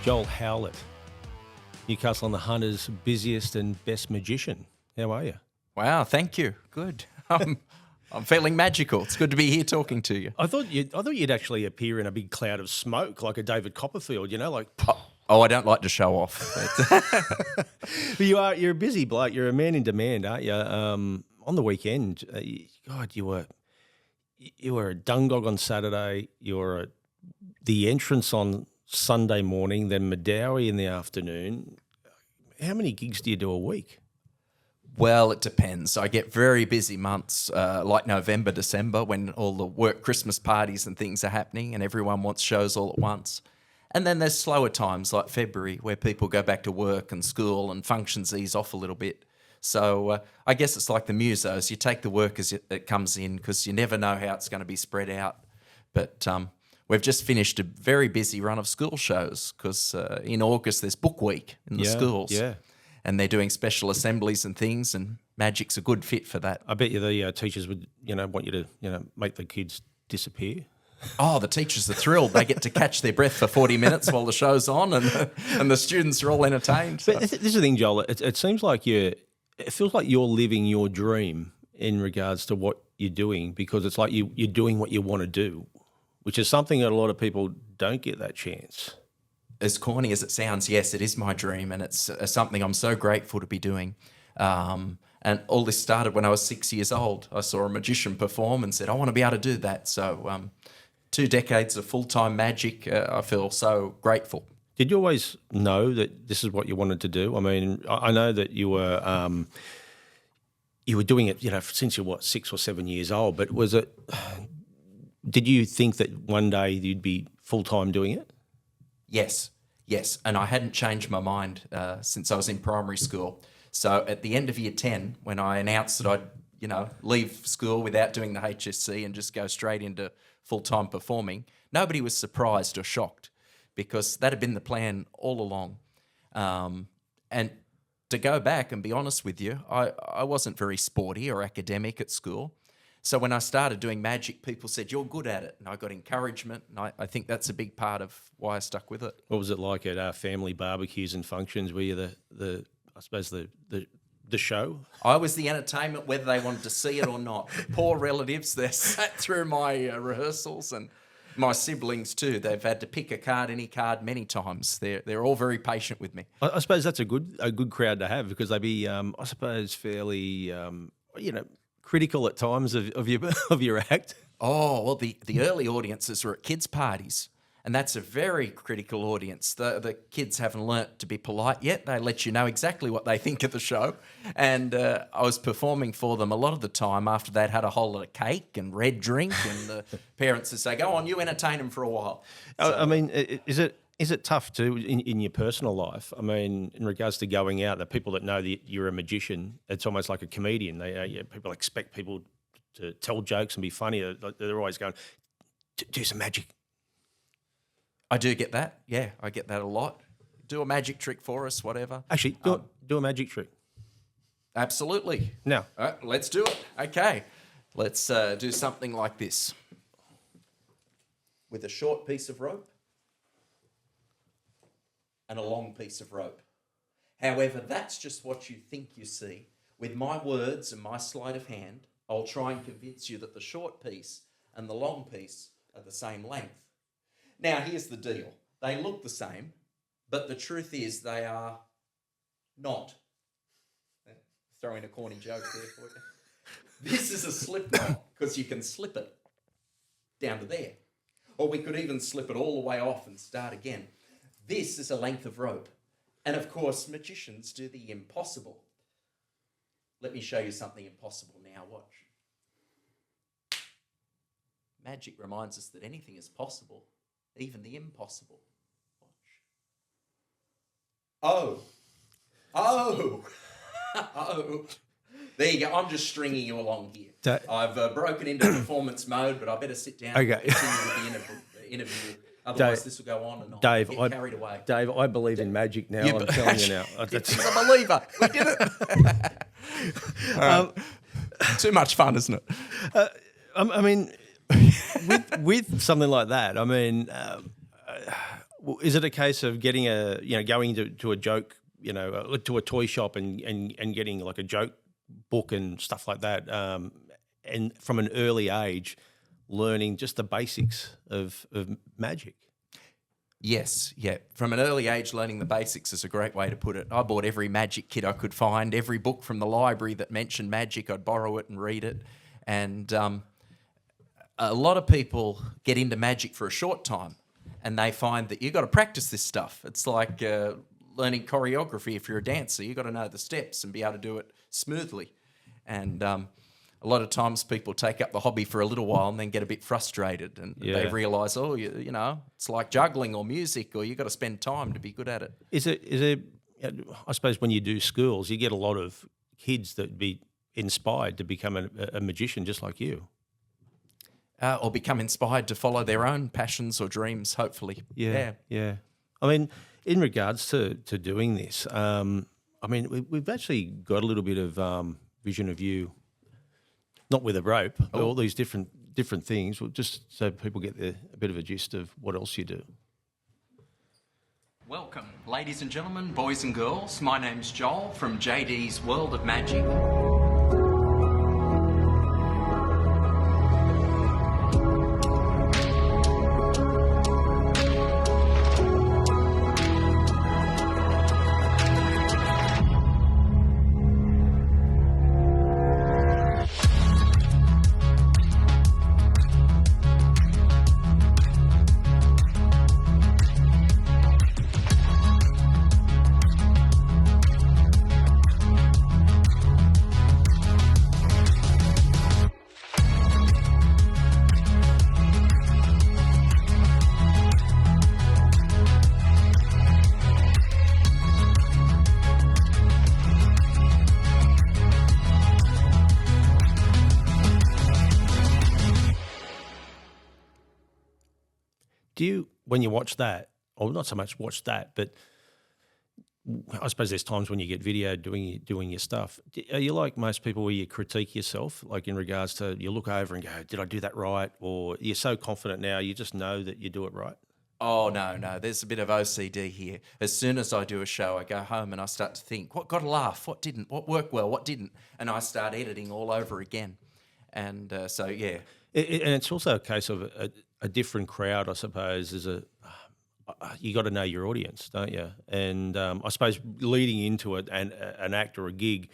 Joel Howlett, Newcastle on the Hunter's busiest and best magician. How are you? Wow, thank you. Good. I'm feeling magical. It's good to be here talking to you. I thought you'd actually appear in a big cloud of smoke like a David Copperfield, like. Oh, I don't like to show off. But you're a busy bloke. You're a man in demand, aren't you? On the weekend, God, you were a Dungog on Saturday. You were at the entrance on Sunday morning, then Madawi in the afternoon. How many gigs do you do a week? Well, it depends. I get very busy months like November, December, when all the work Christmas parties and things are happening and everyone wants shows all at once. And then there's slower times like February where people go back to work and school and functions ease off a little bit. So I guess it's like the musos. You take the work as it comes in because you never know how it's going to be spread out. But we've just finished a very busy run of school shows because in August there's Book Week in the schools. Yeah. And they're doing special assemblies and things, and magic's a good fit for that. I bet you the teachers would, want you to, make the kids disappear. Oh, the teachers are thrilled. They get to catch their breath for 40 minutes while the show's on, and the students are all entertained. So. But this is the thing, Joel. It seems like it feels like you're living your dream in regards to what you're doing, because it's like you're doing what you want to do, which is something that a lot of people don't get that chance. As corny as it sounds, yes, it is my dream, and it's something I'm so grateful to be doing. And all this started when I was 6 years old. I saw a magician perform and said, I want to be able to do that. So 2 decades of full-time magic, I feel so grateful. Did you always know that this is what you wanted to do? I mean, I know that you were doing it, since you were 6 or 7 years old, but did you think that one day you'd be full-time doing it? Yes, and I hadn't changed my mind since I was in primary school. So at the end of year 10, when I announced that I'd, leave school without doing the HSC and just go straight into full-time performing, nobody was surprised or shocked because that had been the plan all along. And to go back and be honest with you, I wasn't very sporty or academic at school. So when I started doing magic, people said, you're good at it. And I got encouragement. And I think that's a big part of why I stuck with it. What was it like at our family barbecues and functions? Were you the show? I was the entertainment, whether they wanted to see it or not. Poor relatives, they sat through my rehearsals, and my siblings too. They've had to pick a card, any card, many times. They're all very patient with me. I suppose that's a good crowd to have, because they'd be, I suppose, fairly, critical at times of your act. Oh, well, the early audiences were at kids' parties, and that's a very critical audience. The kids haven't learnt to be polite yet. They let you know exactly what they think of the show. And I was performing for them a lot of the time after they'd had a whole lot of cake and red drink, and the parents would say, go on, you entertain them for a while. So, I mean, is it tough too in your personal life? I mean, in regards to going out, the people that know that you're a magician, it's almost like a comedian. People expect people to tell jokes and be funny. They're always going, do some magic. I do get that. Yeah, I get that a lot. Do a magic trick for us, whatever. Actually, do a magic trick. Absolutely. Now, all right, let's do it. Okay, let's do something like this. With a short piece of rope and a long piece of rope. However, that's just what you think you see. With my words and my sleight of hand, I'll try and convince you that the short piece and the long piece are the same length. Now, here's the deal. They look the same, but the truth is they are not. Throw in a corny joke there for you. This is a slip knot because you can slip it down to there. Or we could even slip it all the way off and start again. This is a length of rope. And of course, magicians do the impossible. Let me show you something impossible now. Watch. Magic reminds us that anything is possible, even the impossible. Watch. Oh. There you go. I'm just stringing you along here. I've broken into performance mode, but I better sit down and continue with the interview. Otherwise, this will go on and on. Dave, Get carried away. Dave, I believe in magic now. I'm telling you now. He's a believer. We did it. Too much fun, isn't it? I mean, with something like that, I mean, Is it a case of getting going to a joke, to a toy shop and getting like a joke book and stuff like that, and from an early age, learning just the basics of magic? Yes, yeah. From an early age, learning the basics is a great way to put it. I bought every magic kit I could find, every book from the library that mentioned magic, I'd borrow it and read it. And a lot of people get into magic for a short time and they find that you've got to practice this stuff. It's like learning choreography. If you're a dancer, you've got to know the steps and be able to do it smoothly. And a lot of times people take up the hobby for a little while and then get a bit frustrated and they realise, it's like juggling or music, or you've got to spend time to be good at it. Is it? I suppose when you do schools, you get a lot of kids that be inspired to become a magician just like you. Or become inspired to follow their own passions or dreams, hopefully. Yeah. I mean, in regards to doing this, we've actually got a little bit of vision of you. Not with a rope, but all these different things, just so people get a bit of a gist of what else you do. Welcome, ladies and gentlemen, boys and girls. My name's Joel from JD's World of Magic. Do you, when you watch that, or not so much watch that, but I suppose there's times when you get video doing your stuff. Are you like most people where you critique yourself, like in regards to you look over and go, did I do that right? Or you're so confident now, you just know that you do it right? Oh, no. There's a bit of OCD here. As soon as I do a show, I go home and I start to think, what got a laugh? What didn't? What worked well? What didn't? And I start editing all over again. And yeah. And it's also a case of a different crowd, I suppose. You got to know your audience, don't you? And I suppose leading into it and an act or a gig,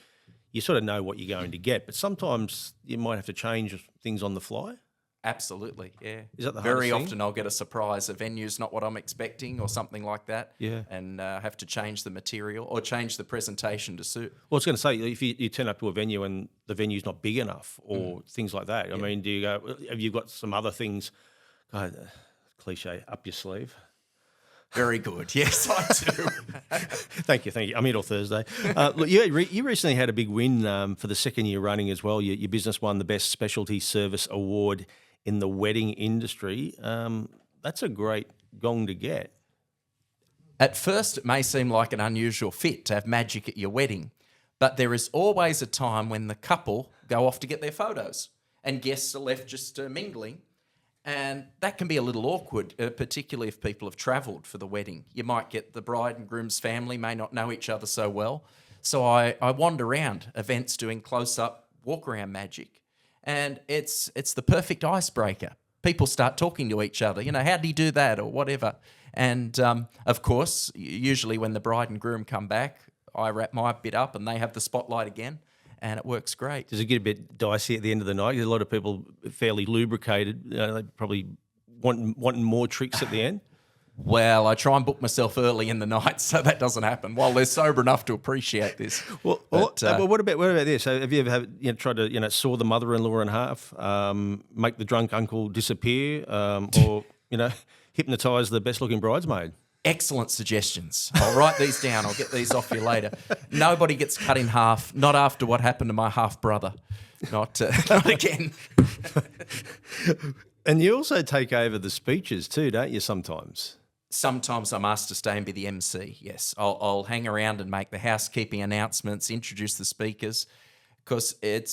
you sort of know what you're going to get. But sometimes you might have to change things on the fly. Absolutely, yeah. Is that the Very hardest often I'll get a surprise. A venue's not what I'm expecting or something like that. Yeah. And have to change the material or change the presentation to suit. Well, I was going to say, if you turn up to a venue and the venue's not big enough or things like that, I mean, do you go, have you got some other things, cliche, up your sleeve? Very good. Yes, I do. Thank you. I'm here all Thursday. Look, you recently had a big win for the second year running as well. Your business won the Best Specialty Service Award in the wedding industry. That's a great gong to get. At first, it may seem like an unusual fit to have magic at your wedding, but there is always a time when the couple go off to get their photos and guests are left just mingling. And that can be a little awkward, particularly if people have travelled for the wedding. You might get the bride and groom's family may not know each other so well. So I wander around events doing close-up walk-around magic. And it's the perfect icebreaker. People start talking to each other, how did he do that or whatever. And, of course, usually when the bride and groom come back, I wrap my bit up and they have the spotlight again. And it works great. Does it get a bit dicey at the end of the night? A lot of people fairly lubricated. They probably wanting more tricks at the end. Well, I try and book myself early in the night so that doesn't happen. While they're sober enough to appreciate this. Well, what about this? Have you ever tried to saw the mother-in-law in half, make the drunk uncle disappear, or hypnotise the best-looking bridesmaid? Excellent suggestions. I'll write these down. I'll get these off you later. Nobody gets cut in half, not after what happened to my half-brother. Not again. And you also take over the speeches too, don't you, sometimes? Sometimes I'm asked to stay and be the MC, yes. I'll hang around and make the housekeeping announcements, introduce the speakers, because it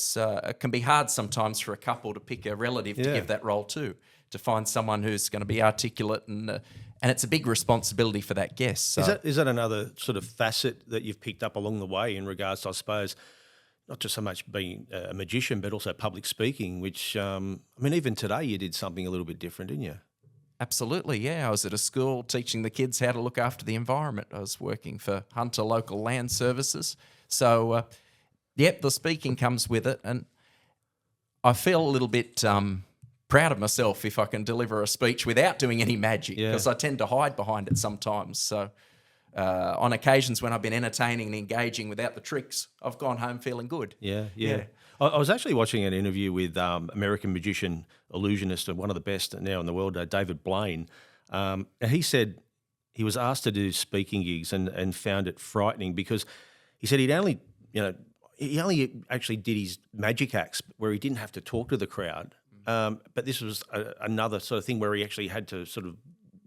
can be hard sometimes for a couple to pick a relative to give that role to find someone who's going to be articulate And it's a big responsibility for that guest. So. Is that another sort of facet that you've picked up along the way in regards to, I suppose, not just so much being a magician, but also public speaking, which, even today you did something a little bit different, didn't you? Absolutely, yeah. I was at a school teaching the kids how to look after the environment. I was working for Hunter Local Land Services. So, the speaking comes with it. And I feel a little bit proud of myself if I can deliver a speech without doing any magic, because I tend to hide behind it sometimes. So on occasions when I've been entertaining and engaging without the tricks, I've gone home feeling good. Yeah. I was actually watching an interview with American magician, illusionist, and one of the best now in the world, David Blaine. And he said he was asked to do speaking gigs and found it frightening because he said he only actually did his magic acts where he didn't have to talk to the crowd. But this was another sort of thing where he actually had to sort of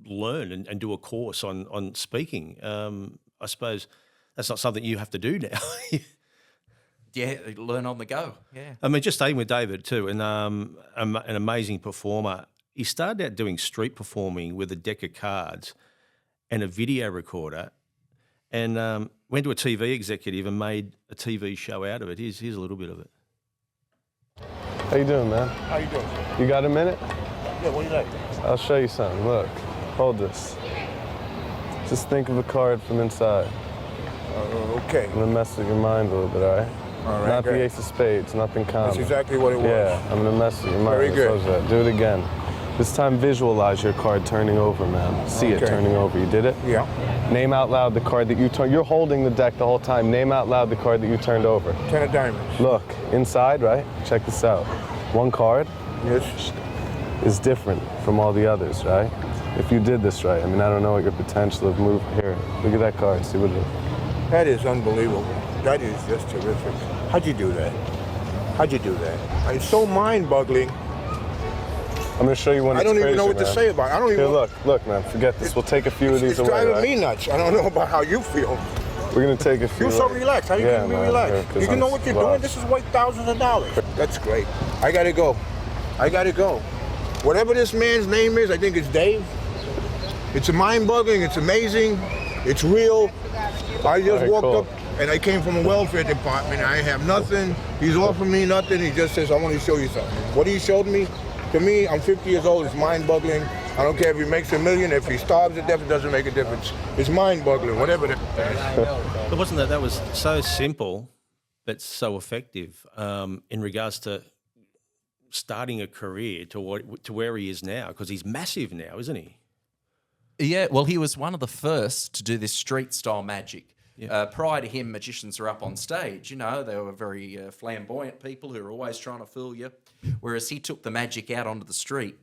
learn and do a course on speaking. I suppose that's not something you have to do now. Yeah, learn on the go. Yeah. I mean, just staying with David too, and an amazing performer. He started out doing street performing with a deck of cards and a video recorder, and went to a TV executive and made a TV show out of it. Here's a little bit of it. How you doing, man? How you doing? You got a minute? Yeah, what do you like? I'll show you something. Look, hold this. Just think of a card from inside. Okay. I'm gonna mess with your mind a little bit, all right? All right, Not great. the ace of spades, nothing common. That's exactly what it was. Yeah, I'm gonna mess with your mind. Very good. Suppose that. Do it again. This time visualize your card turning over, man. See it Okay. turning over. You did it? Yeah. Name out loud the card that you turned. You're holding the deck the whole time. Name out loud the card that you turned over. 10 of diamonds. Look, inside, right? Check this out. One card Yes. is different from all the others, right? If you did this right, I don't know what your potential of move here. Look at that card, see what it is. That is unbelievable. That is just terrific. How'd you do that? How'd you do that? It's so mind-boggling. I'm gonna show you one I that's don't even crazy, know what to man. say about it. I don't even Here, look, man, forget this. We'll take a few of these It's away, driving right? me nuts. I don't know about how you feel. We're gonna take a few You're so away. relaxed. How you Yeah, can be man, relaxed? yeah, 'cause You I'm know what you're doing? relaxed. This is worth thousands of dollars. That's great. I gotta go. I gotta go. Whatever this man's name is, I think it's Dave. It's mind-boggling. It's amazing. It's real. I just Alright, walked cool. up and I came from a welfare department. I have nothing. He's offering me nothing. He just says, I want to show you something. What he showed me, to me, I'm 50 years old. It's mind-boggling. I don't care if he makes $1 million. If he starves to death, it doesn't make a difference. It's mind-boggling, whatever that is. But wasn't that was so simple, but so effective in regards to starting a career to where he is now? Because he's massive now, isn't he? Yeah, well, he was one of the first to do this street-style magic. Prior to him, magicians are up on stage. They were very flamboyant people who were always trying to fool you, whereas he took the magic out onto the street.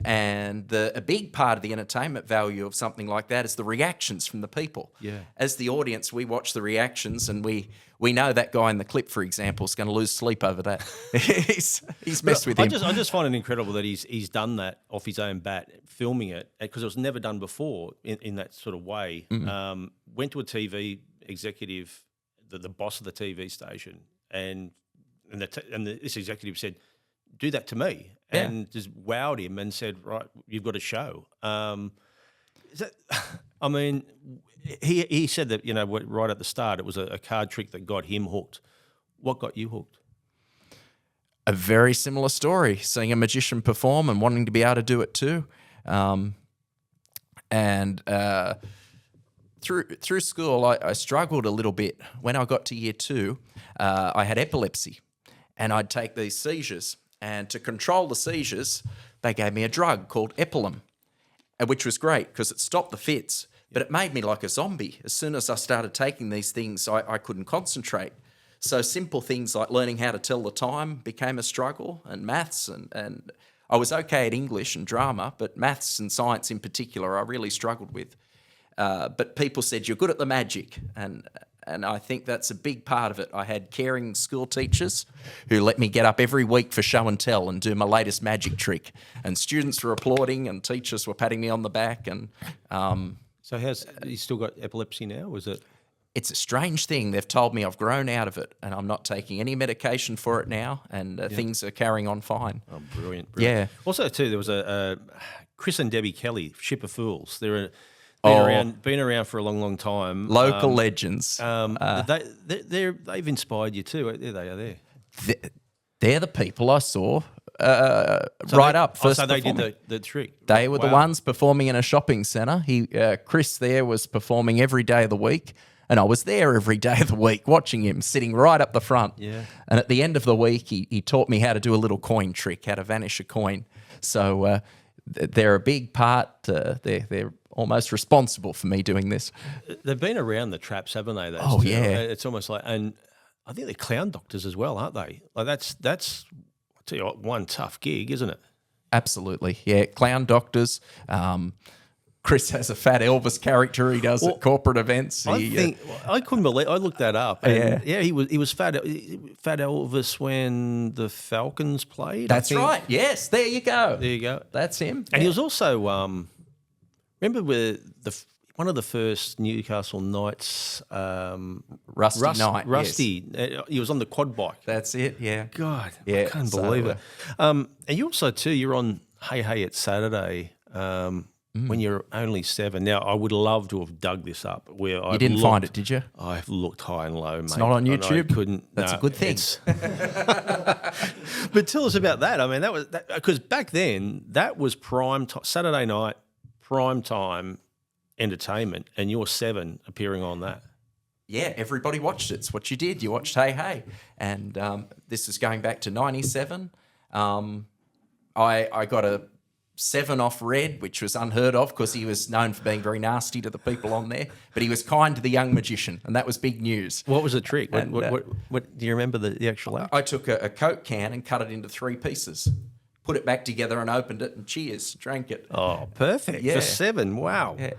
And a big part of the entertainment value of something like that is the reactions from the people. Yeah. As the audience, we watch the reactions, and we know that guy in the clip, for example, is going to lose sleep over that. he's messed with him. I just find it incredible that he's done that off his own bat, filming it, because it was never done before in that sort of way. Went to a TV executive, the boss of the TV station, and this executive said, "Do that to me," and just wowed him and said, "Right, you've got a show." He said that right at the start it was a card trick that got him hooked. What got you hooked? A very similar story, seeing a magician perform and wanting to be able to do it too. Through school, I struggled a little bit. When I got to year 2, I had epilepsy, and I'd take these seizures. And to control the seizures, they gave me a drug called Epilum, which was great because it stopped the fits, but it made me like a zombie. As soon as I started taking these things, I couldn't concentrate. So simple things like learning how to tell the time became a struggle, and maths, and I was okay at English and drama, but maths and science in particular I really struggled with. But people said, "You're good at the magic," and I think that's a big part of it. I had caring school teachers who let me get up every week for show and tell and do my latest magic trick. And students were applauding and teachers were patting me on the back. And So he still got epilepsy now? Was it? it's a strange thing. They've told me I've grown out of it, and I'm not taking any medication for it now, and things are carrying on fine. Oh, brilliant. Yeah. Also, too, there was a Chris and Debbie Kelly, Ship of Fools. They're been around for a long, long time. Local legends. They've inspired you too. There they are. There. They're the people I saw first. So they did the trick. They were the ones performing in a shopping centre. Chris there was performing every day of the week, and I was there every day of the week watching him, sitting right up the front. Yeah. And at the end of the week, he taught me how to do a little coin trick, how to vanish a coin. So they're a big part. They're almost responsible for me doing this. They've been around the traps, haven't they? Oh, two? yeah. It's almost like, and I think they're clown doctors as well, aren't they? Like that's I tell you what, one tough gig, isn't it? Absolutely, yeah. Clown doctors. Chris has a Fat Elvis character he does at corporate events. I couldn't believe. I looked that up. And he was Fat Elvis when the Falcons played. That's right. Yes, there you go. There you go. That's him. And he was also remember with one of the first Newcastle Knights, Rusty. Yes. He was on the quad bike. That's it. Yeah. God, Yeah, I can't believe it. And you also too. You're on Hey Hey It's Saturday. When you're only 7. Now, I would love to have dug this up. You didn't find it, did you? I've looked high and low, mate. It's not on YouTube? I couldn't. That's a good thing. But tell us about that. I mean, that was because back then that was prime time, Saturday night, prime time entertainment, and you're 7 appearing on that. Yeah, everybody watched it. It's what you did. You watched Hey Hey. And this is going back to 97. I got a 7 off Red, which was unheard of because he was known for being very nasty to the people on there. But he was kind to the young magician, and that was big news. What was the trick? What do you remember the actual act? I took a Coke can and cut it into 3 pieces, put it back together and opened it, and cheers, drank it. Oh, perfect. Yeah. For 7, wow. Yeah.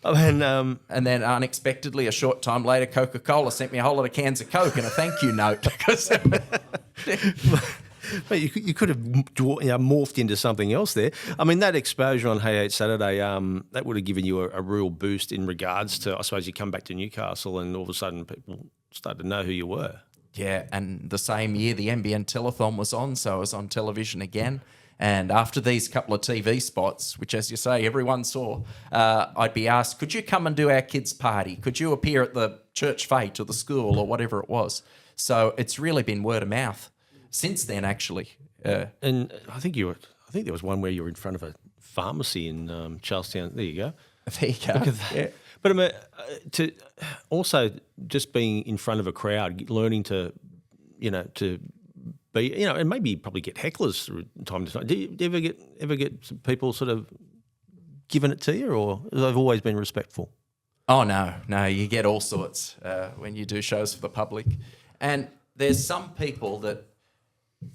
I mean, and then unexpectedly, a short time later, Coca-Cola sent me a whole lot of cans of Coke and a thank you note. But you could have morphed into something else there. I mean, that exposure on Hey Hey Saturday, that would have given you a real boost in regards to, I suppose, you come back to Newcastle and all of a sudden people started to know who you were. Yeah, and the same year the NBN telethon was on, so I was on television again. And after these couple of TV spots, which, as you say, everyone saw, I'd be asked, could you come and do our kids' party? Could you appear at the church fete or the school or whatever it was? So it's really been word of mouth since then, actually. And I think there was one where you were in front of a pharmacy in Charlestown. There you go. There you go. Look at that. Yeah. But I mean, to also just being in front of a crowd, learning to be, and maybe probably get hecklers from time to time. Do you ever get people sort of giving it to you, or they've always been respectful? Oh, no, you get all sorts when you do shows for the public. And there's some people that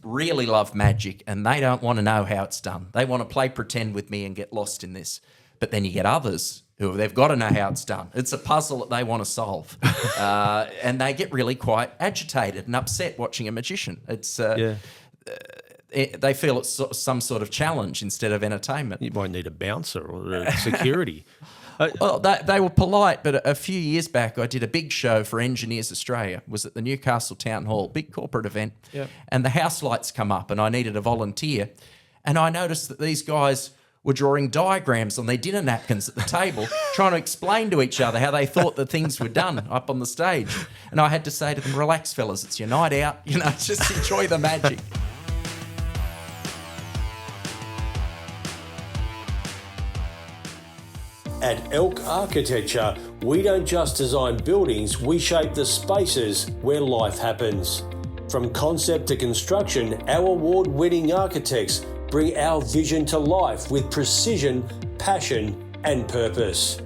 really love magic and they don't want to know how it's done. They want to play pretend with me and get lost in this. But then you get others who they've got to know how it's done. It's a puzzle that they want to solve. And they get really quite agitated and upset watching a magician. It's they feel it's some sort of challenge instead of entertainment. You might need a bouncer or a security. Well, they were polite, but a few years back I did a big show for Engineers Australia. It was at the Newcastle Town Hall, big corporate event. Yep. And the house lights come up and I needed a volunteer. And I noticed that these guys were drawing diagrams on their dinner napkins at the table, trying to explain to each other how they thought that things were done up on the stage. And I had to say to them, relax, fellas, it's your night out. Just enjoy the magic. At Elk Architecture, we don't just design buildings, we shape the spaces where life happens. From concept to construction, our award-winning architects bring our vision to life with precision, passion, and purpose.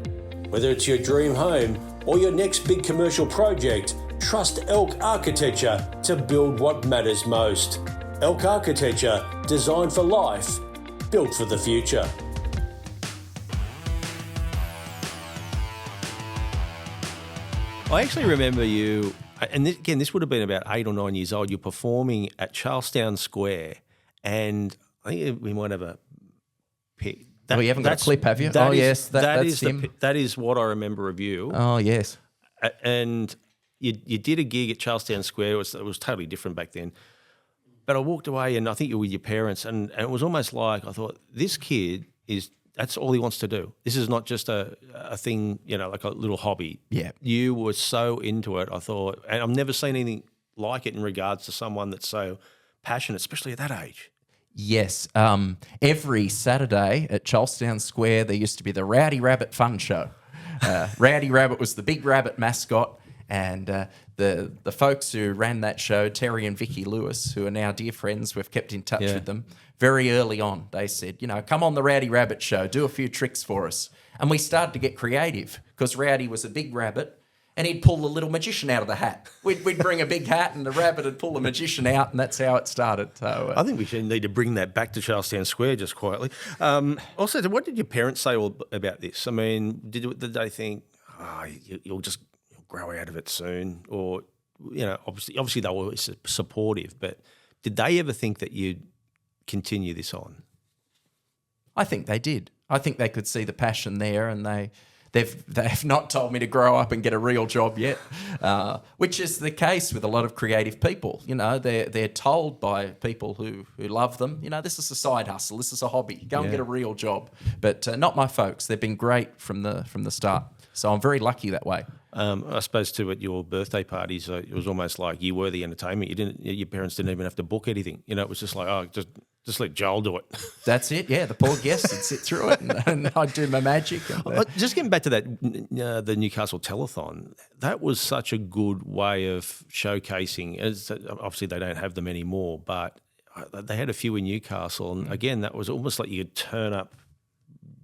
Whether it's your dream home or your next big commercial project, trust Elk Architecture to build what matters most. Elk Architecture, designed for life, built for the future. I actually remember you, and this would have been about 8 or 9 years old. You're performing at Charlestown Square, and I think we might have a pic. You haven't got a clip, have you? That's him. that is what I remember of you. Oh, yes. And you did a gig at Charlestown Square. It was totally different back then. But I walked away, and I think you were with your parents, and it was almost like I thought, this kid that's all he wants to do. This is not just a thing, like a little hobby. Yeah. You were so into it, I thought, and I've never seen anything like it in regards to someone that's so passionate, especially at that age. Yes. Every Saturday at Charlestown Square, there used to be the Rowdy Rabbit Fun Show. Rowdy Rabbit was the big rabbit mascot, and the folks who ran that show, Terry and Vicky Lewis, who are now dear friends, we've kept in touch with them, very early on, they said, come on the Rowdy Rabbit Show, do a few tricks for us. And we started to get creative because Rowdy was a big rabbit, and he'd pull the little magician out of the hat. We'd bring a big hat, and the rabbit would pull the magician out, and that's how it started. So I think we should need to bring that back to Charlestown Square just quietly. Also, what did your parents say about this? I mean, did they think, you'll grow out of it soon? Or, obviously they were always supportive, but did they ever think that you'd continue this on? I think they did. I think they could see the passion there, and they've not told me to grow up and get a real job yet, which is the case with a lot of creative people. They're told by people who love them, this is a side hustle, this is a hobby, go and get a real job. But not my folks. They've been great from the start. So I'm very lucky that way. I suppose too, at your birthday parties, it was almost like you were the entertainment. Your parents didn't even have to book anything. It was just like, just let Joel do it. That's it. Yeah, the poor guests would sit through it, and I'd do my magic. Just getting back to that, the Newcastle Telethon, that was such a good way of showcasing. Obviously, they don't have them anymore, but they had a few in Newcastle, and again, that was almost like you could turn up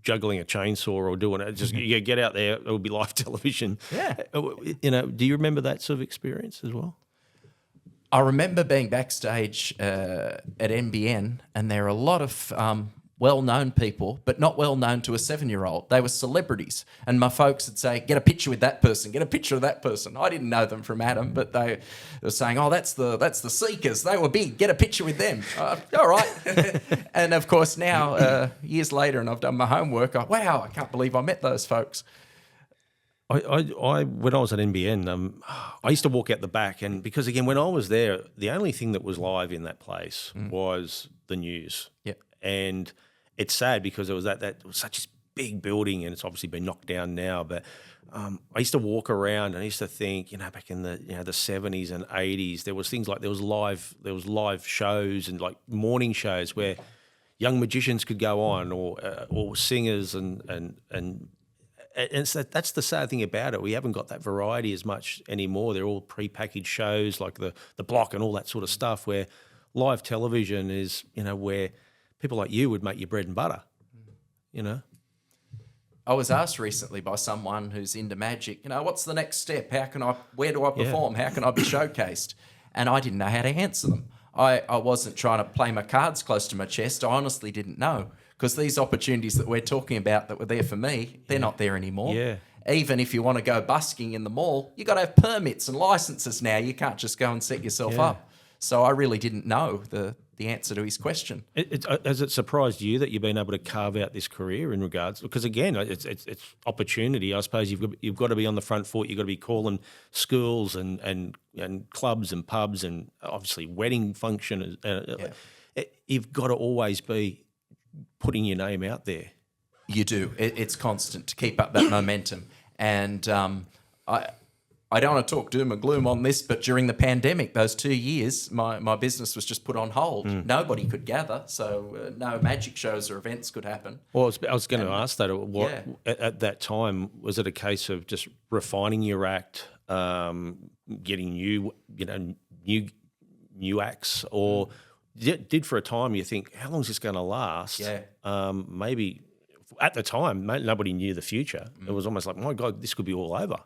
juggling a chainsaw or doing it. Just you get out there, it would be live television. Yeah. Do you remember that sort of experience as well? I remember being backstage at NBN, and there are a lot of well-known people, but not well-known to a 7-year-old. They were celebrities, and my folks would say, get a picture with that person, get a picture of that person. I didn't know them from Adam, but they were saying, that's the Seekers. They were big, get a picture with them. All right. And of course now, years later, and I've done my homework, wow, I can't believe I met those folks. I when I was at NBN, I used to walk out the back, and because again, when I was there, the only thing that was live in that place was the news. Yeah. And it's sad because it was that was such a big building, and it's obviously been knocked down now. But I used to walk around, and I used to think, back in the the 70s and 80s, there was things like there was live shows and like morning shows where young magicians could go on, or singers and so that's the sad thing about it. We haven't got that variety as much anymore. They're all prepackaged shows like the Block and all that sort of stuff, where live television is, where people like you would make your bread and butter, I was asked recently by someone who's into magic, what's the next step? Where do I perform? How can I be showcased? And I didn't know how to answer them. I wasn't trying to play my cards close to my chest. I honestly didn't know. Because these opportunities that we're talking about that were there for me, they're not there anymore. Yeah. Even if you want to go busking in the mall, you got to have permits and licenses now. You can't just go and set yourself up. So I really didn't know the answer to his question. Has it surprised you that you've been able to carve out this career in regards? Because again, it's opportunity. I suppose you've got to be on the front foot. You've got to be calling schools and clubs and pubs and obviously wedding function. You've got to always be putting your name out there. You do. It's constant to keep up that momentum. And I don't want to talk doom and gloom on this, but during the pandemic, those 2 years, my business was just put on hold. Nobody could gather, so no magic shows or events could happen. Well, I was going to ask that. At that time, was it a case of just refining your act, getting new acts, or did for a time you think, how long is this going to last? Yeah. Maybe at the time, nobody knew the future. It was almost like, my God, this could be all over.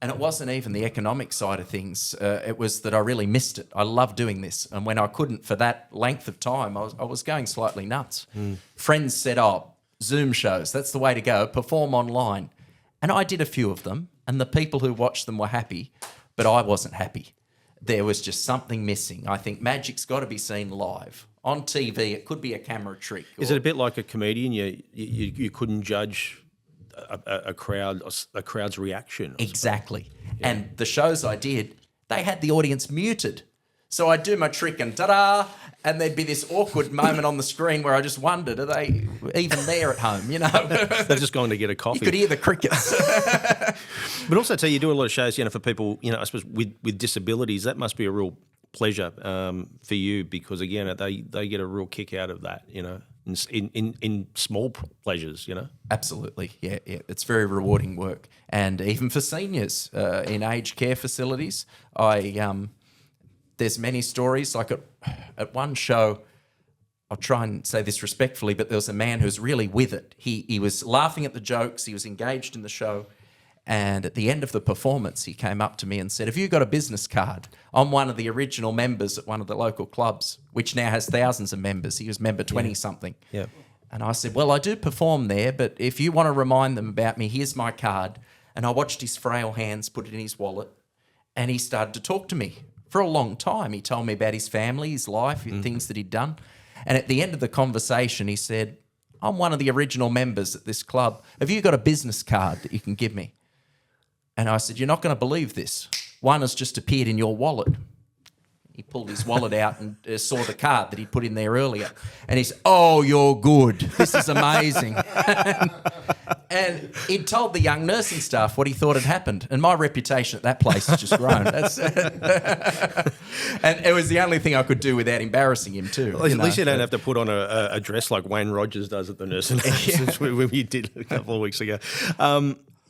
And it wasn't even the economic side of things. It was that I really missed it. I loved doing this. And when I couldn't for that length of time, I was going slightly nuts. Friends said, Zoom shows, that's the way to go, perform online. And I did a few of them, and the people who watched them were happy, but I wasn't happy. There was just something missing. I think magic's got to be seen live. On TV, it could be a camera trick. Is it a bit like a comedian? You couldn't judge a crowd's reaction? Exactly. And the shows I did, they had the audience muted. So I'd do my trick and ta-da, and there'd be this awkward moment on the screen where I just wondered, are they even there at home, you know? They're just going to get a coffee. You could hear the crickets. But also, too, you do a lot of shows, for people, I suppose with disabilities. That must be a real pleasure for you because, again, they get a real kick out of that, in small pleasures, Absolutely, yeah. It's very rewarding work. And even for seniors in aged care facilities, there's many stories. Like at one show, I'll try and say this respectfully, but there was a man who was really with it. He was laughing at the jokes. He was engaged in the show. And at the end of the performance, he came up to me and said, have you got a business card? I'm one of the original members at one of the local clubs, which now has thousands of members. He was member 20-something. Yeah. And I said, well, I do perform there, but if you want to remind them about me, here's my card. And I watched his frail hands put it in his wallet, and he started to talk to me for a long time. He told me about his family, his life, things that he'd done. And at the end of the conversation, he said, I'm one of the original members at this club. Have you got a business card that you can give me? And I said, you're not going to believe this. One has just appeared in your wallet. He pulled his wallet out and saw the card that he'd put in there earlier. And he said, oh, you're good. This is amazing. And he'd told the young nursing staff what he thought had happened. And my reputation at that place has just grown. And it was the only thing I could do without embarrassing him too. At least you don't have to put on a dress like Wayne Rogers does at the nursing home, when we did a couple of weeks ago.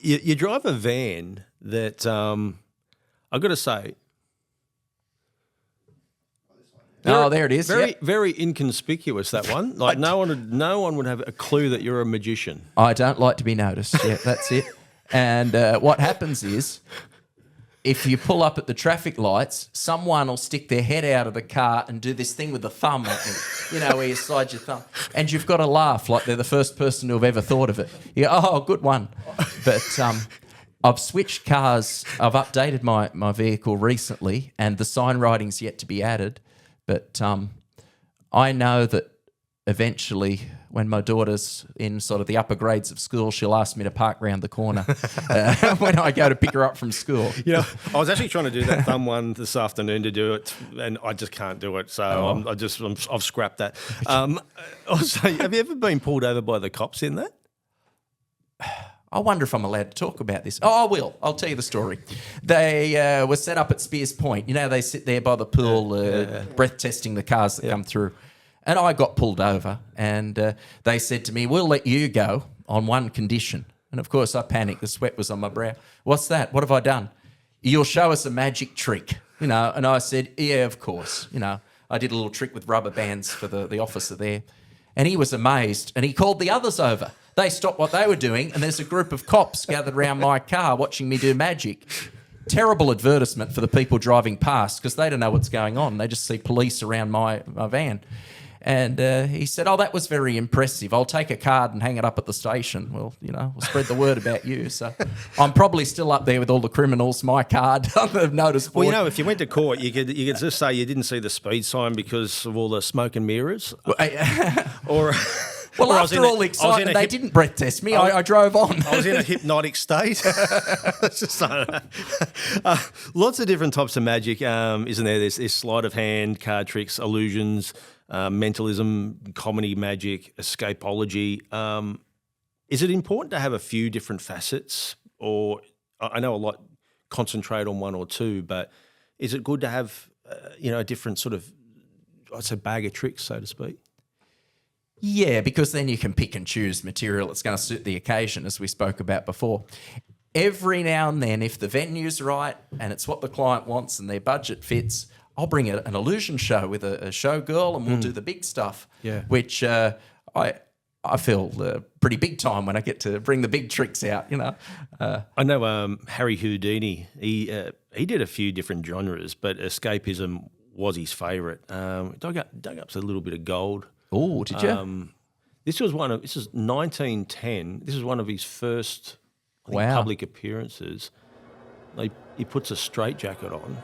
You drive a van that, I've got to say... There it is. Very inconspicuous, that one. Like no one would have a clue that you're a magician. I don't like to be noticed. Yeah, that's it. And what happens is, if you pull up at the traffic lights, someone will stick their head out of the car and do this thing with the thumb at me, where you slide your thumb. And you've got to laugh like they're the first person to have ever thought of it. You go, oh, good one. But I've switched cars. I've updated my vehicle recently, and the sign writing's yet to be added. But I know that eventually, when my daughter's in sort of the upper grades of school, she'll ask me to park round the corner when I go to pick her up from school. I was actually trying to do that thumb one this afternoon to do it, and I just can't do it. So I've scrapped that. Also, have you ever been pulled over by the cops in that? I wonder if I'm allowed to talk about this. Oh, I will. I'll tell you the story. They were set up at Spears Point. They sit there by the pool, breath testing the cars that come through. And I got pulled over, and they said to me, we'll let you go on one condition. And, of course, I panicked. The sweat was on my brow. What's that? What have I done? You'll show us a magic trick. And I said, yeah, of course. I did a little trick with rubber bands for the officer there. And he was amazed, and he called the others over. They stopped what they were doing, and there's a group of cops gathered around my car watching me do magic. Terrible advertisement for the people driving past because they don't know what's going on. They just see police around my van. And he said, oh, that was very impressive. I'll take a card and hang it up at the station. Well, we'll spread the word about you. So I'm probably still up there with all the criminals, my card on the notice board. Well, if you went to court, you could just say you didn't see the speed sign because of all the smoke and mirrors. Or... Well, after all the excitement, they didn't breath test me. I drove on. I was in a hypnotic state. Lots of different types of magic, isn't there? There's sleight of hand, card tricks, illusions, mentalism, comedy magic, escapology. Is it important to have a few different facets? Or I know a lot concentrate on one or two, but is it good to have, a different sort of, I'd say, bag of tricks, so to speak? Yeah, because then you can pick and choose material that's going to suit the occasion, as we spoke about before. Every now and then, if the venue's right and it's what the client wants and their budget fits, I'll bring an illusion show with a showgirl and we'll do the big stuff, which I feel pretty big time when I get to bring the big tricks out, I know Harry Houdini, he did a few different genres, but escapism was his favourite. Dug up a little bit of gold. Oh, did you? This is 1910. This is one of his first public appearances. He puts a straitjacket on.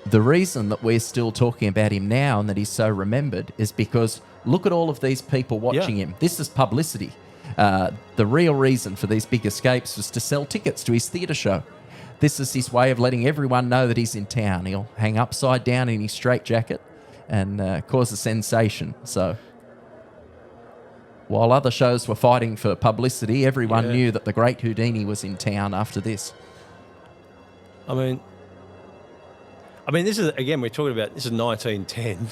The reason that we're still talking about him now and that he's so remembered is because look at all of these people watching him. This is publicity. The real reason for these big escapes was to sell tickets to his theatre show. This is his way of letting everyone know that he's in town. He'll hang upside down in his straitjacket and cause a sensation. So while other shows were fighting for publicity, everyone knew that the great Houdini was in town after this. I mean, this is, again, we're talking about, this is 1910.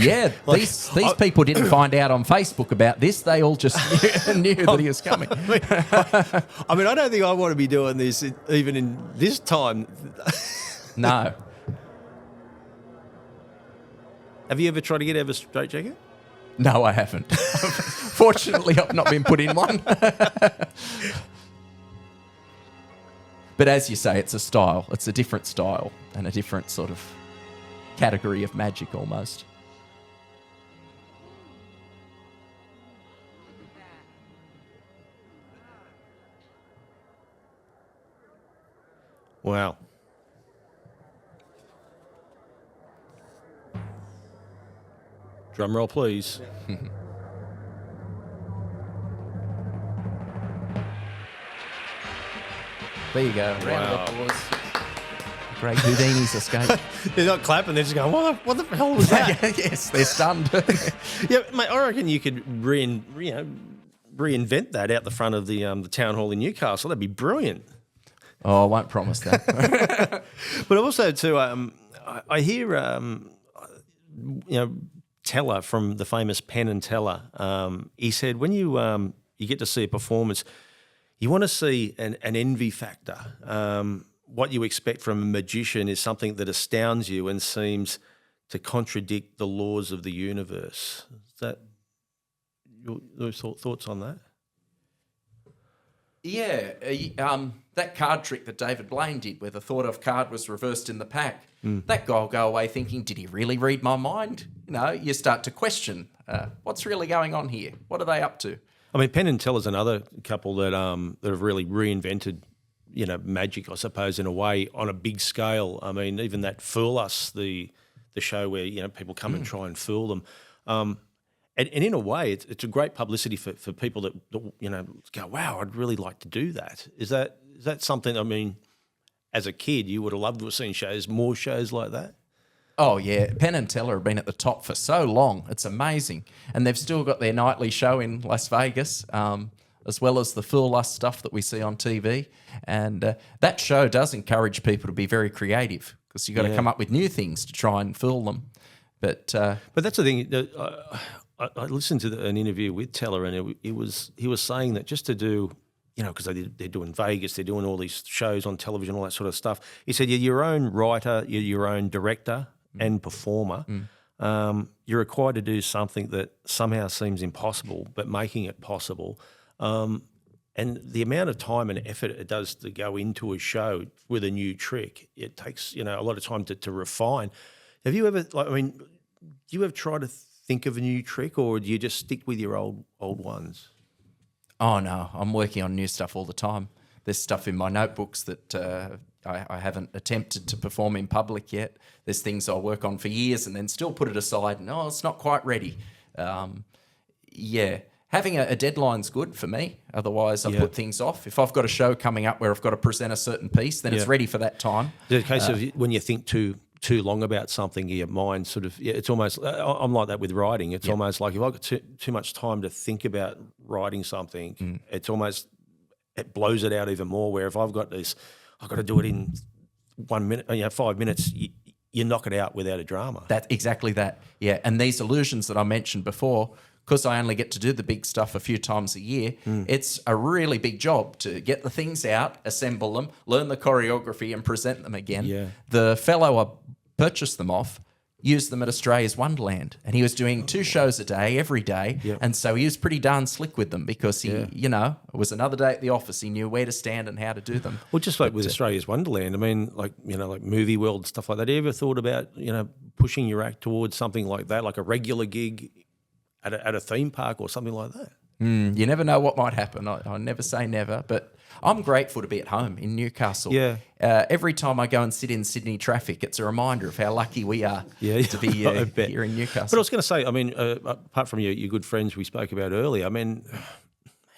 Yeah, these people didn't find out on Facebook about this. They all just knew that he was coming. I mean, I don't think I want to be doing this even in this time. No. Have you ever tried to get out of a straitjacket? No, I haven't. Fortunately, I've not been put in one. But as you say, it's a style. It's a different style and a different sort of category of magic almost. Wow. Drum roll, please. There you go. Round of applause. Great Houdini's escape. They're not clapping, they're just going, what the hell was that? Yes, they're stunned. Yeah, mate, I reckon you could reinvent that out the front of the town hall in Newcastle. That'd be brilliant. Oh, I won't promise that. But also, too, I hear, Teller from the famous Penn and Teller, he said when you get to see a performance, you want to see an envy factor. What you expect from a magician is something that astounds you and seems to contradict the laws of the universe. Is that your thoughts on that? Yeah, that card trick that David Blaine did where the thought of card was reversed in the pack, that guy will go away thinking, did he really read my mind? You start to question, what's really going on here? What are they up to? I mean, Penn and Teller's another couple that have really reinvented, magic, I suppose, in a way, on a big scale. I mean, even that Fool Us, the show where, people come and try and fool them. And in a way, it's a great publicity for people that go, wow, I'd really like to do that. Is that something, I mean, as a kid, you would have loved to have seen more shows like that? Oh, yeah. Penn and Teller have been at the top for so long. It's amazing. And they've still got their nightly show in Las Vegas, as well as the Fool Us stuff that we see on TV. And that show does encourage people to be very creative because you've got to come up with new things to try and fool them. But that's the thing. I listened to an interview with Teller, and he was saying that just to do, because they're doing Vegas, they're doing all these shows on television, all that sort of stuff. He said, you're your own writer, you're your own director and performer. You're required to do something that somehow seems impossible, but making it possible. And the amount of time and effort it does to go into a show with a new trick, it takes, a lot of time to refine. Have you ever, do you ever try to think of a new trick, or do you just stick with your old ones? Oh, no, I'm working on new stuff all the time. There's stuff in my notebooks that I haven't attempted to perform in public yet. There's things I'll work on for years and then still put it aside and, it's not quite ready. Having a deadline's good for me. Otherwise, I put things off. If I've got a show coming up where I've got to present a certain piece, then it's ready for that time. Is it a case of when you think too long about something, your mind sort of, it's almost, I'm like that with writing. It's almost like if I've got too much time to think about writing something, it's almost, it blows it out even more, where if I've got this, I've got to do it in 1 minute, 5 minutes, you knock it out without a drama. That's exactly that. Yeah. And these illusions that I mentioned before, because I only get to do the big stuff a few times a year, it's a really big job to get the things out, assemble them, learn the choreography and present them again. Yeah. The fellow I purchased them off used them at Australia's Wonderland, and he was doing 2 shows a day every day, and so he was pretty darn slick with them because he, it was another day at the office. He knew where to stand and how to do them. Well, just like with Australia's Wonderland, I mean, like Movie World and stuff like that. Have you ever thought about, pushing your act towards something like that, like a regular gig at a theme park or something like that? You never know what might happen. I never say never, but I'm grateful to be at home in Newcastle. Yeah. Every time I go and sit in Sydney traffic, it's a reminder of how lucky we are to be here in Newcastle. But I was going to say, I mean, apart from your good friends we spoke about earlier, I mean,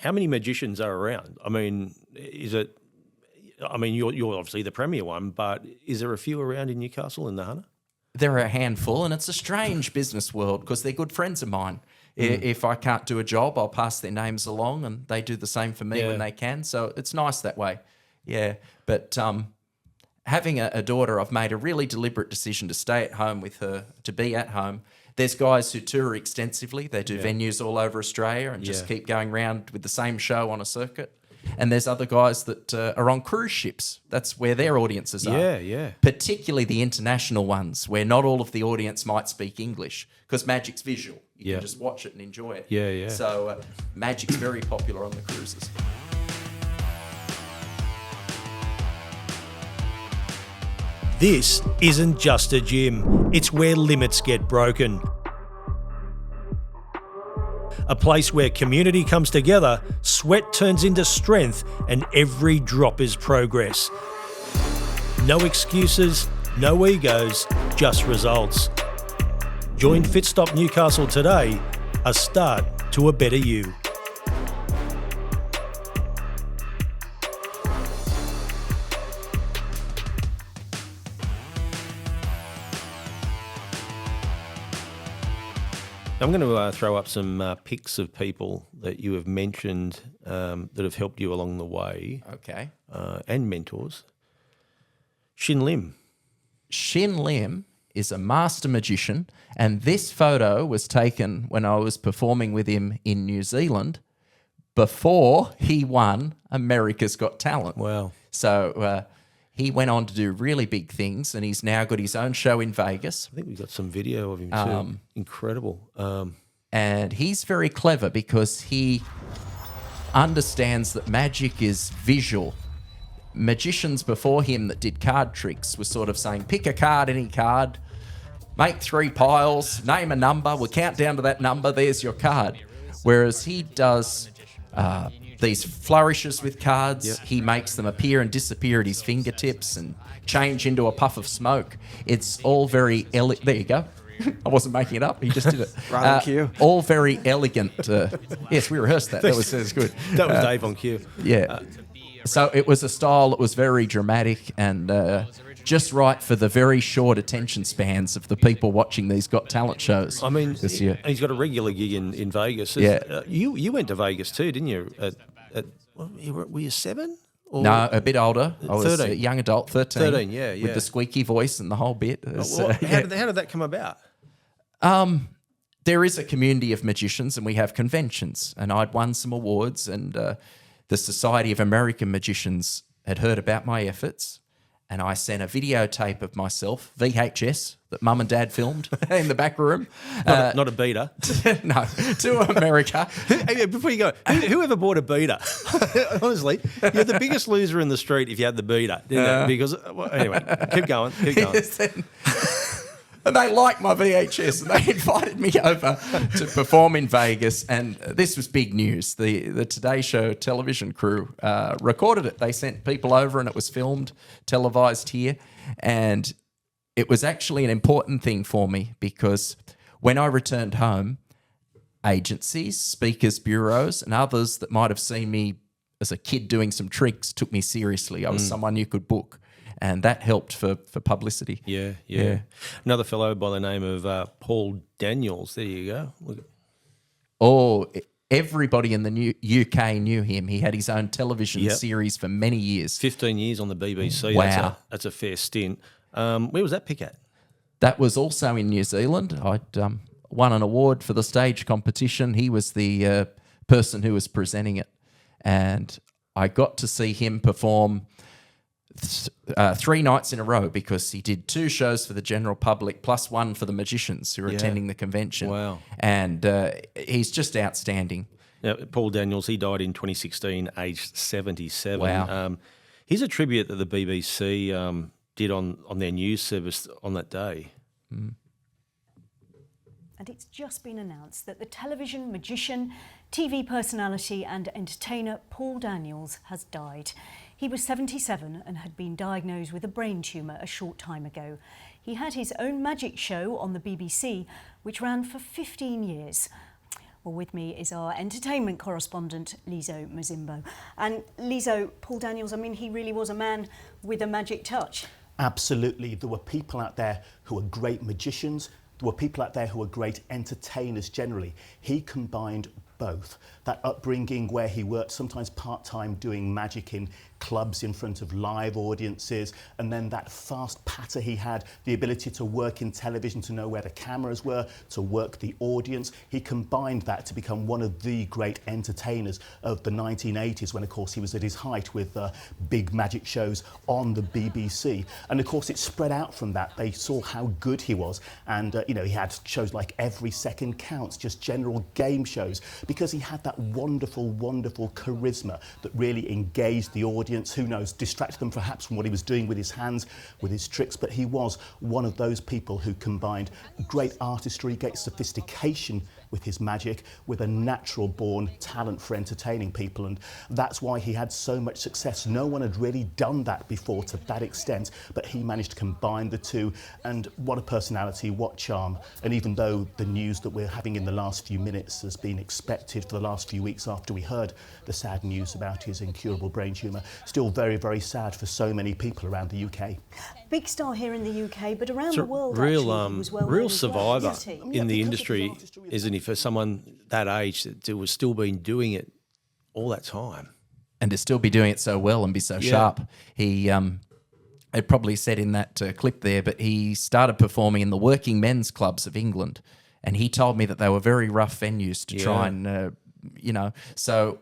how many magicians are around? I mean, is it? I mean, you're obviously the premier one, but is there a few around in Newcastle in the Hunter? There are a handful, and it's a strange business world because they're good friends of mine. If I can't do a job, I'll pass their names along, and they do the same for me when they can. So it's nice that way. Yeah, but having a daughter, I've made a really deliberate decision to stay at home with her, to be at home. There's guys who tour extensively. They do venues all over Australia and just keep going around with the same show on a circuit. And there's other guys that are on cruise ships. That's where their audiences are. Yeah, yeah. Particularly the international ones where not all of the audience might speak English because magic's visual. You can just watch it and enjoy it. Yeah, yeah. So magic's very popular on the cruises. This isn't just a gym, it's where limits get broken. A place where community comes together, sweat turns into strength, and every drop is progress. No excuses, no egos, just results. Join Fitstop Newcastle today, a start to a better you. I'm going to throw up some pics of people that you have mentioned that have helped you along the way. Okay. And mentors. Shin Lim. Shin Lim is a master magician, and this photo was taken when I was performing with him in New Zealand before he won America's Got Talent. Wow. So he went on to do really big things, and he's now got his own show in Vegas. I think we've got some video of him too. Incredible. And he's very clever because he understands that magic is visual. Magicians before him that did card tricks were sort of saying, pick a card, any card, make 3 piles, name a number, we'll count down to that number, there's your card. Whereas he does these flourishes with cards. He makes them appear and disappear at his fingertips and change into a puff of smoke. It's all very there you go. I wasn't making it up. He just did it. Right on cue. All very elegant. Yes, we rehearsed that. That was good. That was Dave on cue. Yeah. So it was a style that was very dramatic and just right for the very short attention spans of the people watching these Got Talent shows. I mean, this year. He's got a regular gig in Vegas. Yeah. You went to Vegas too, didn't you? Were you 7? Or? No, a bit older. I was 13. a young adult, 13. 13, yeah. With the squeaky voice and the whole bit. How did that come about? There is a community of magicians and we have conventions. And I'd won some awards and the Society of American Magicians had heard about my efforts. And I sent a videotape of myself, VHS, that Mum and Dad filmed in the back room. Not a beta. No, to America. Hey, before you go, whoever bought a beta? Honestly, you're the biggest loser in the street if you had the beta. Because anyway, keep going. Yes, and they liked my VHS and they invited me over to perform in Vegas. And this was big news. The Today Show television crew recorded it. They sent people over and it was filmed, televised here. And it was actually an important thing for me because when I returned home, agencies, speakers bureaus and others that might have seen me as a kid doing some tricks took me seriously. I was someone you could book. And that helped for publicity. Yeah. Another fellow by the name of Paul Daniels. There you go. Oh, everybody in the UK knew him. He had his own television series for many years. 15 years on the BBC. Wow. That's a fair stint. Where was that pick at? That was also in New Zealand. I'd won an award for the stage competition. He was the person who was presenting it. And I got to see him perform 3 nights in a row because he did 2 shows for the general public plus 1 for the magicians who were attending the convention. Wow. And he's just outstanding. Now, Paul Daniels, he died in 2016, aged 77. Wow. Here's a tribute that the BBC did on their news service on that day. And it's just been announced that the television magician, TV personality and entertainer Paul Daniels has died. He was 77 and had been diagnosed with a brain tumour a short time ago. He had his own magic show on the BBC, which ran for 15 years. Well, with me is our entertainment correspondent, Lizo Mazimbo. And Lizo, Paul Daniels, I mean, he really was a man with a magic touch. Absolutely. There were people out there who were great magicians. There were people out there who were great entertainers generally. He combined both. That upbringing where he worked sometimes part-time doing magic in clubs in front of live audiences, and then that fast patter he had, the ability to work in television, to know where the cameras were, to work the audience. He combined that to become one of the great entertainers of the 1980s, when of course he was at his height with big magic shows on the BBC. And of course it spread out from that. They saw how good he was, and you know, he had shows like Every Second Counts, just general game shows, because he had that wonderful, wonderful charisma that really engaged the audience. Who knows, distracted them perhaps from what he was doing with his hands, with his tricks, but he was one of those people who combined great artistry, great sophistication with his magic, with a natural born talent for entertaining people, and that's why he had so much success. No one had really done that before to that extent, but he managed to combine the two, and what a personality, what charm. And even though the news that we're having in the last few minutes has been expected for the last few weeks after we heard the sad news about his incurable brain tumour, still very, very sad for so many people around the UK. Big star here in the UK, but around So the world, real, actually, he was well real known as well, survivor wasn't he? in the industry, isn't he? For someone that age that was still been doing it all that time, And to still be doing it so well and be so sharp. He it probably said in that clip there, but he started performing in the working men's clubs of England, and he told me that they were very rough venues to try and you know. So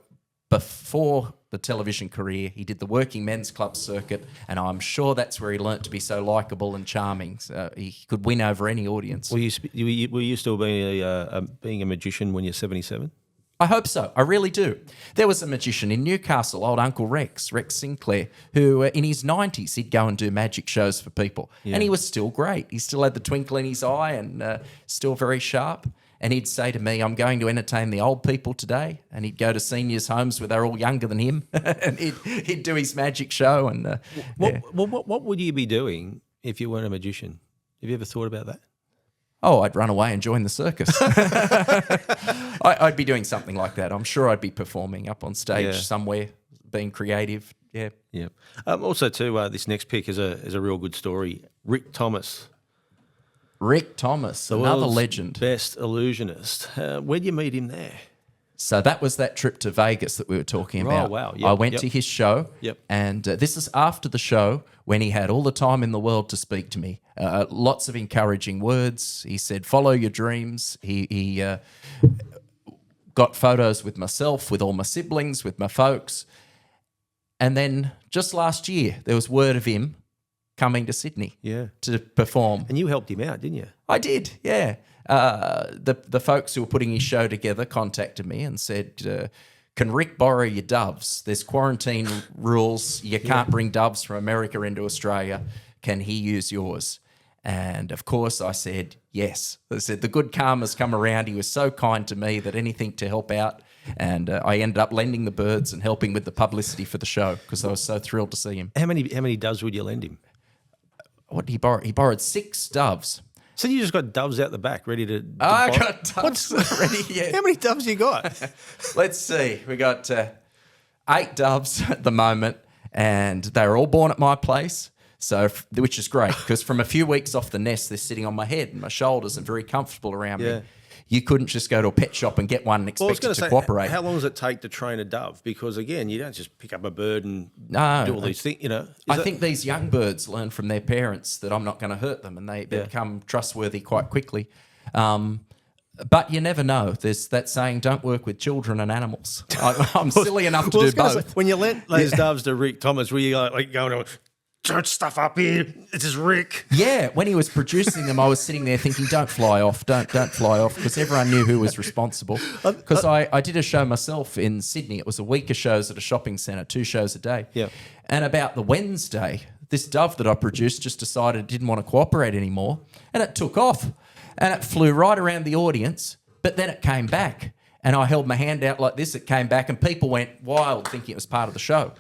before the television career, he did the working men's club circuit, and I'm sure that's where he learnt to be so likeable and charming. So he could win over any audience. were you still being a magician when you're 77? I hope so. I really do. There was a magician in Newcastle, old Uncle Rex Sinclair, who in his 90s, he'd go and do magic shows for people. And he was still great. He still had the twinkle in his eye and still very sharp. And he'd say to me, I'm going to entertain the old people today. And he'd go to seniors' homes where they're all younger than him. And he'd do his magic show. And What would you be doing if you weren't a magician? Have you ever thought about that? Oh, I'd run away and join the circus. I'd be doing something like that. I'm sure I'd be performing up on stage somewhere, being creative. Yeah. Yeah. Also, too, this next pick is a real good story. Rick Thomas, Another world's legend. best illusionist. Where'd you meet him there? So that was that trip to Vegas that we were talking about. Oh, wow. Yep, I went to his show, and this is after the show when he had all the time in the world to speak to me. Lots of encouraging words. He said, follow your dreams. He got photos with myself, with all my siblings, with my folks. And then just last year, there was word of him coming to Sydney to perform. And you helped him out, didn't you? I did, yeah. The folks who were putting his show together contacted me and said, can Rick borrow your doves? There's quarantine rules. You can't bring doves from America into Australia. Can he use yours? And of course I said, yes. I said, the good karma's come around. He was so kind to me that anything to help out. And I ended up lending the birds and helping with the publicity for the show because I was so thrilled to see him. How many doves would you lend him? What did he borrow? He borrowed 6 doves. So you just got doves out the back ready to I borrow? got doves ready, yeah. How many doves you got? Let's see. We got 8 doves at the moment, and they're all born at my place, so which is great because from a few weeks off the nest, they're sitting on my head and my shoulders and very comfortable around me. You couldn't just go to a pet shop and get one and expect it to cooperate. How long does it take to train a dove? Because again, you don't just pick up a bird and do all these things. You know, I think these young birds learn from their parents that I'm not going to hurt them, and they become trustworthy quite quickly. But you never know. There's that saying, don't work with children and animals. I'm silly enough to do both. When you lent those doves to Rick Thomas, were you like going, don't stuff up here, this is Rick? Yeah, when he was producing them, I was sitting there thinking, don't fly off, don't fly off, because everyone knew who was responsible. Because I did a show myself in Sydney. It was a week of shows at a shopping centre, 2 shows a day. Yeah. And about the Wednesday, this dove that I produced just decided it didn't want to cooperate anymore, and it took off. And it flew right around the audience, but then it came back. And I held my hand out like this, it came back, and people went wild thinking it was part of the show.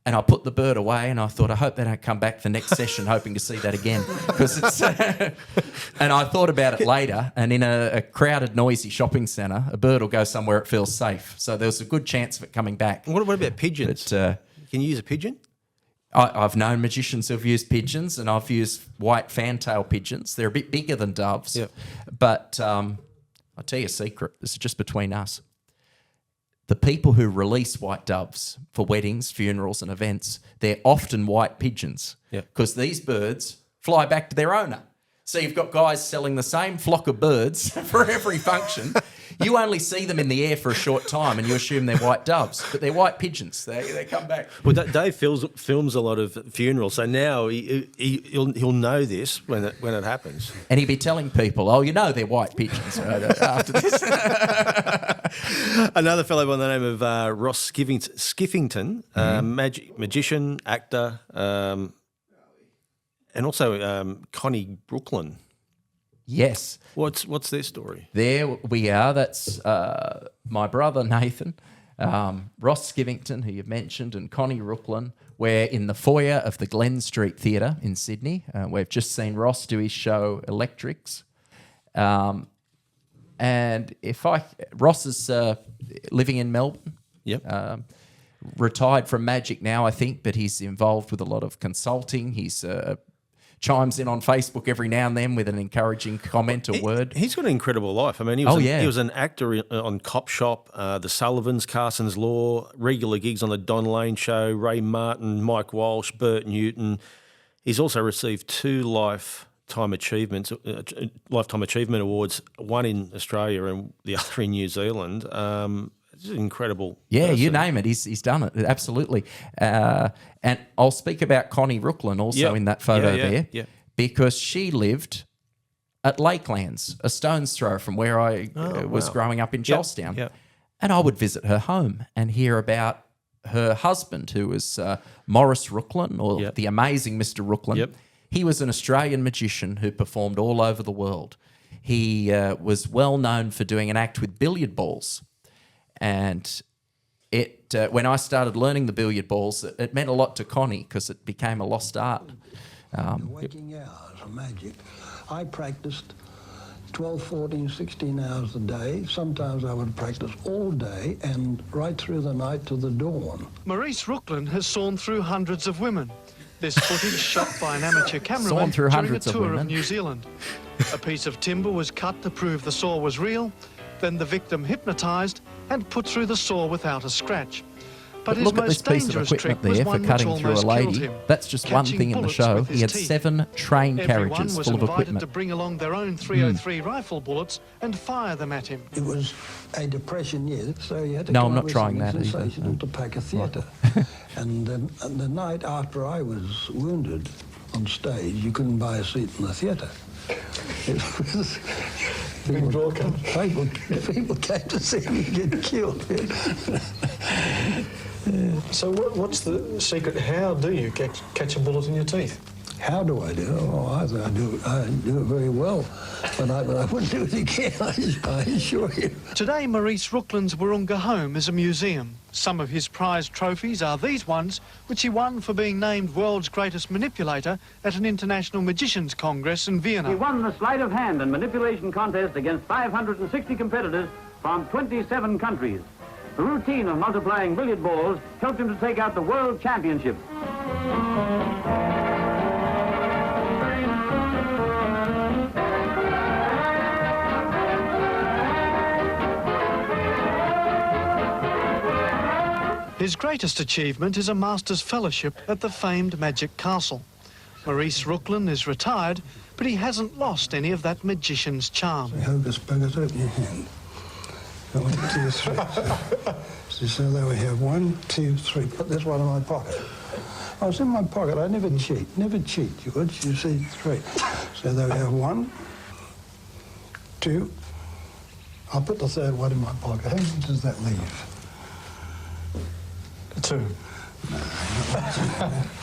And I put the bird away, and I thought, I hope they don't come back for next session, hoping to see that again. Because it's, and I thought about it later, and in a crowded, noisy shopping centre, a bird will go somewhere it feels safe. So there was a good chance of it coming back. What about pigeons? But, can you use a pigeon? I've known magicians who've used pigeons, and I've used white fantail pigeons. They're a bit bigger than doves. Yep. But I'll tell you a secret. This is just between us. The people who release white doves for weddings, funerals and events, they're often white pigeons because these birds fly back to their owner. So you've got guys selling the same flock of birds for every function. You only see them in the air for a short time and you assume they're white doves, but they're white pigeons. They come back. Well, Dave films a lot of funerals, so now he'll know this when it happens. And he'll be telling people, oh, you know they're white pigeons right, after this. Another fellow by the name of Ross Skiffington, magician, actor, and also Connie Brooklyn. Yes. What's their story? There we are. That's my brother Nathan, Ross Skivington, who you've mentioned, and Connie Brooklyn. We're in the foyer of the Glen Street Theatre in Sydney. We've just seen Ross do his show Electrics. And Ross is living in Melbourne. Yep. Retired from magic now, I think, but he's involved with a lot of consulting. He's chimes in on Facebook every now and then with an encouraging comment or word. He's got an incredible life. I mean, he was an actor on Cop Shop, The Sullivans, Carson's Law, regular gigs on the Don Lane Show, Ray Martin, Mike Walsh, Bert Newton. He's also received 2 lifetime achievement awards, one in Australia and the other in New Zealand. It's an incredible. Yeah, person. You name it, he's done it, absolutely. And I'll speak about Connie Brooklyn also in that photo there, because she lived at Lakelands, a stone's throw from where I was growing up in Charlestown. Yep. And I would visit her home and hear about her husband, who was Maurice Brooklyn, or the amazing Mr. Brooklyn. Yep. He was an Australian magician who performed all over the world. He was well known for doing an act with billiard balls. And when I started learning the billiard balls, it meant a lot to Connie because it became a lost art. The waking hours of magic. I practiced 12, 14, 16 hours a day. Sometimes I would practice all day and right through the night to the dawn. Maurice Brooklyn has sawn through hundreds of women. This footage shot by an amateur cameraman through during a hundreds of tour women. of New Zealand. A piece of timber was cut to prove the saw was real, then the victim hypnotised and put through the saw without a scratch. But his look at this most piece of dangerous equipment trick was there for one which cutting through a almost killed lady. him, That's just one catching thing in the bullets show. with He his had teeth. 7 train Everyone carriages was full of invited equipment. to bring along their own 303 rifle bullets and fire them at him. It was a depression year, so you had to No, come I'm up not with trying something that either, sensational no. to pack a theatre. And the night after I was wounded on stage, you couldn't buy a seat in the theatre. It was... People came to see me get killed. So what's the secret? How do you catch a bullet in your teeth? How do I do it? Oh, I do it very well, but I wouldn't do it again, I assure you. Today, Maurice Brooklyn's Wurrunga home is a museum. Some of his prized trophies are these ones, which he won for being named world's greatest manipulator at an International Magicians Congress in Vienna. He won the sleight of hand and manipulation contest against 560 competitors from 27 countries. The routine of multiplying billiard balls helped him to take out the World Championship. His greatest achievement is a Master's Fellowship at the famed Magic Castle. Maurice Brooklyn is retired, but he hasn't lost any of that magician's charm. Hocus pocus, open your hand. 1, 2, 3. So there we have 1, 2, 3. Put this one in my pocket. Oh, it's in my pocket. I never cheat. Never cheat. You would. You see 3. So there we have 1, 2. I'll put the 3rd one in my pocket. How much does that leave? 2.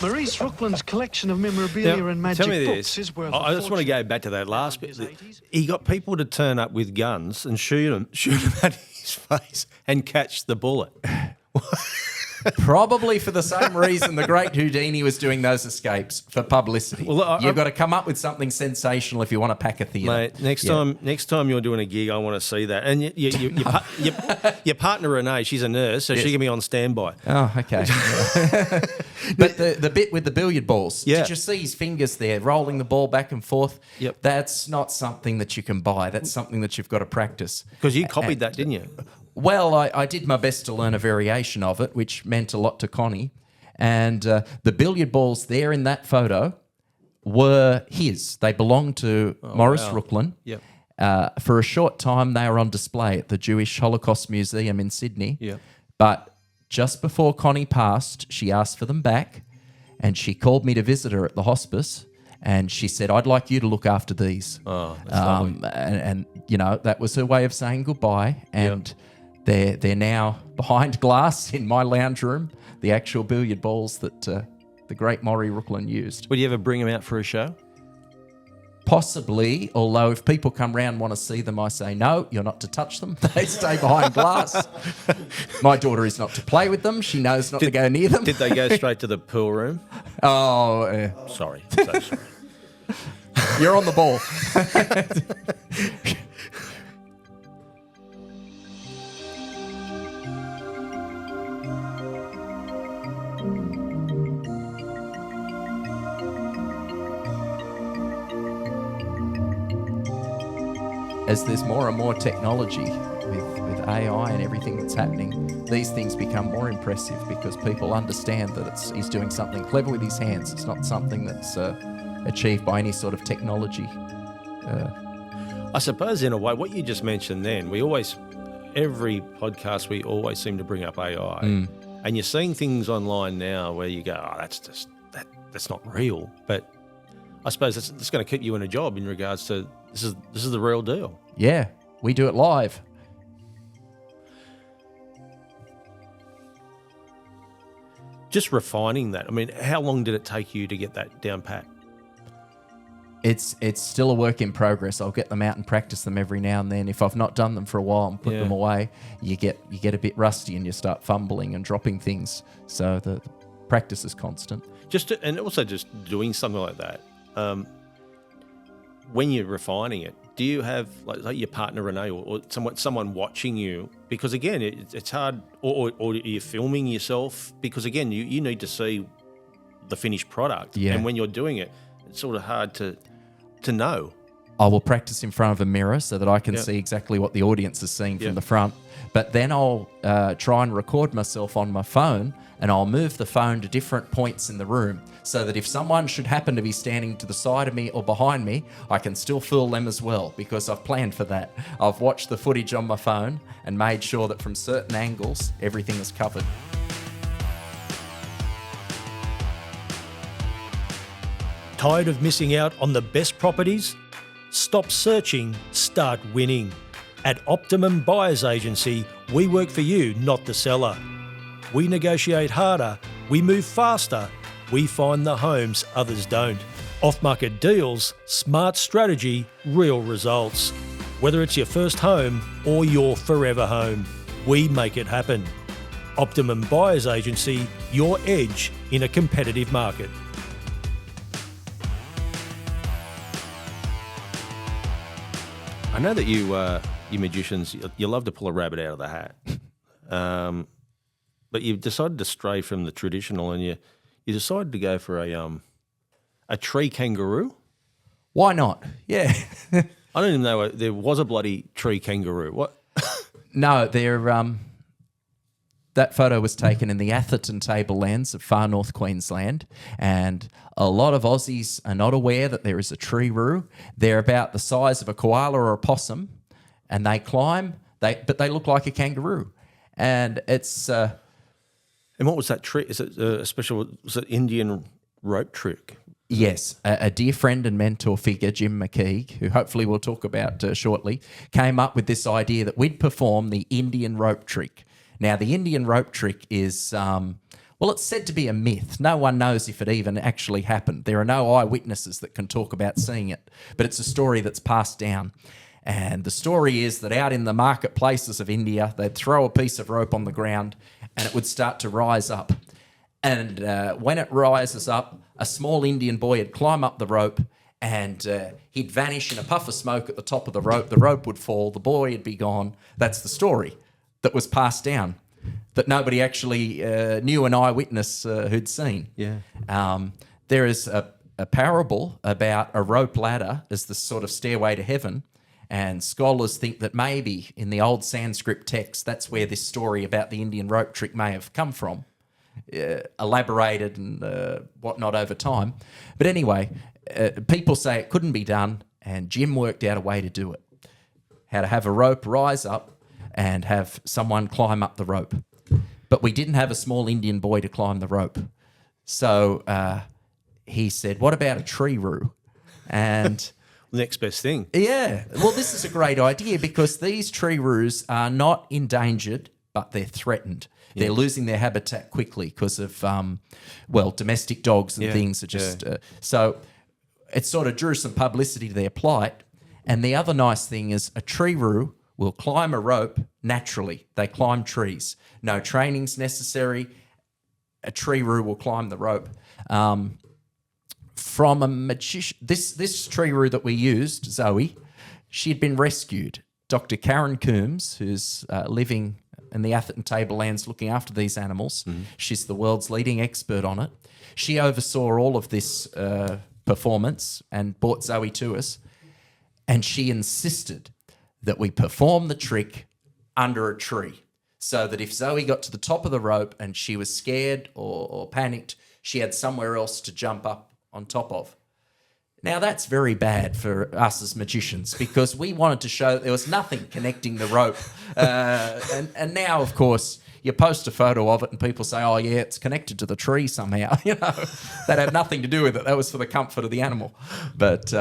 Maurice Brooklyn's collection of memorabilia and magic tell me books this. is worth I just want to go back to that last bit. He got people to turn up with guns and shoot them at his face and catch the bullet. Probably for the same reason the great Houdini was doing those escapes, for publicity. Well, You've got to come up with something sensational if you want to pack a theatre. Mate, next time you're doing a gig, I want to see that. And your partner Renee, she's a nurse, so she can be on standby. Oh, okay. But the bit with the billiard balls, Yeah. did you see his fingers there rolling the ball back and forth? Yep. That's not something that you can buy. That's something that you've got to practice. Because you copied that, didn't you? Well, I did my best to learn a variation of it, which meant a lot to Connie. And the billiard balls there in that photo were his. They belonged to Maurice wow. Rooklin. Yep. For a short time, they were on display at the Jewish Holocaust Museum in Sydney. Yep. But just before Connie passed, she asked for them back, and she called me to visit her at the hospice. And she said, I'd like you to look after these. Oh, that's lovely. And, you know, that was her way of saying goodbye. And they're now behind glass in my lounge room, the actual billiard balls that the great Maury Rooklin used. Would you ever bring them out for a show? Possibly, although if people come round and want to see them, I say, no, you're not to touch them. They stay behind glass. My daughter is not to play with them. She knows not to go near them. Did they go straight to the pool room? Oh, Sorry. So sorry. you're on the ball. As there's more and more technology with AI and everything that's happening, these things become more impressive because people understand that he's doing something clever with his hands. It's not something that's achieved by any sort of technology. I suppose in a way, what you just mentioned then, every podcast we always seem to bring up AI. And you're seeing things online now where you go, oh, that's not real. But I suppose that's going to keep you in a job in regards to this is the real deal. Yeah, we do it live. Just refining that. I mean, how long did it take you to get that down pat? It's still a work in progress. I'll get them out and practice them every now and then. If I've not done them for a while and put them away, you get a bit rusty and you start fumbling and dropping things. So the practice is constant. And also just doing something like that. When you're refining it, do you have like your partner Renee or someone watching you? Because again, it's hard. Or are you filming yourself? Because again, you need to see the finished product. Yeah. And when you're doing it, it's sort of hard to know. I will practice in front of a mirror so that I can see exactly what the audience is seeing from the front. But then I'll try and record myself on my phone, and I'll move the phone to different points in the room so that if someone should happen to be standing to the side of me or behind me, I can still fool them as well because I've planned for that. I've watched the footage on my phone and made sure that from certain angles, everything is covered. Tired of missing out on the best properties? Stop searching, start winning. At Optimum Buyers Agency, we work for you, not the seller. We negotiate harder, we move faster, we find the homes others don't. Off-market deals, smart strategy, real results. Whether it's your first home or your forever home, we make it happen. Optimum Buyers Agency, your edge in a competitive market. I know that you magicians, you love to pull a rabbit out of the hat. But you've decided to stray from the traditional and you decided to go for a tree kangaroo. Why not? Yeah. I don't even know there was a bloody tree kangaroo. What? No, that photo was taken in the Atherton tablelands of far north Queensland, and a lot of Aussies are not aware that there is a tree-roo. They're about the size of a koala or a possum, and they climb, but they look like a kangaroo. And it's... and what was that trick? Is it a special... Was it Indian rope trick? Yes, a dear friend and mentor figure, Jim McKeague, who hopefully we'll talk about shortly, came up with this idea that we'd perform the Indian rope trick. Now, the Indian rope trick is, it's said to be a myth. No one knows if it even actually happened. There are no eyewitnesses that can talk about seeing it, but it's a story that's passed down. And the story is that out in the marketplaces of India, they'd throw a piece of rope on the ground and it would start to rise up. And when it rises up, a small Indian boy would climb up the rope, and he'd vanish in a puff of smoke at the top of the rope. The rope would fall, the boy would be gone. That's the story that was passed down, that nobody actually knew, an eyewitness who'd seen. Yeah. There is a parable about a rope ladder as the sort of stairway to heaven, and scholars think that maybe in the old Sanskrit text, that's where this story about the Indian rope trick may have come from, elaborated and whatnot over time. But anyway, people say it couldn't be done, and Jim worked out a way to do it. How to have a rope rise up and have someone climb up the rope. But we didn't have a small Indian boy to climb the rope. So he said, what about a tree roo? And next best thing. Yeah. Well, this is a great idea because these tree roos are not endangered, but they're threatened. Yeah. They're losing their habitat quickly because of, domestic dogs and things are just... so it sort of drew some publicity to their plight. And the other nice thing is a tree roo will climb a rope naturally. They climb trees. No training's necessary. A tree roo will climb the rope. From a magician, this tree roo that we used, Zoe, she had been rescued. Dr. Karen Coombs, who's living in the Atherton Tablelands looking after these animals, she's the world's leading expert on it. She oversaw all of this performance and brought Zoe to us, and she insisted that we perform the trick under a tree, so that if Zoe got to the top of the rope and she was scared or panicked, she had somewhere else to jump up on top of. Now, that's very bad for us as magicians because we wanted to show that there was nothing connecting the rope. And now, of course, you post a photo of it and people say, oh, yeah, it's connected to the tree somehow. You know, that had nothing to do with it. That was for the comfort of the animal. But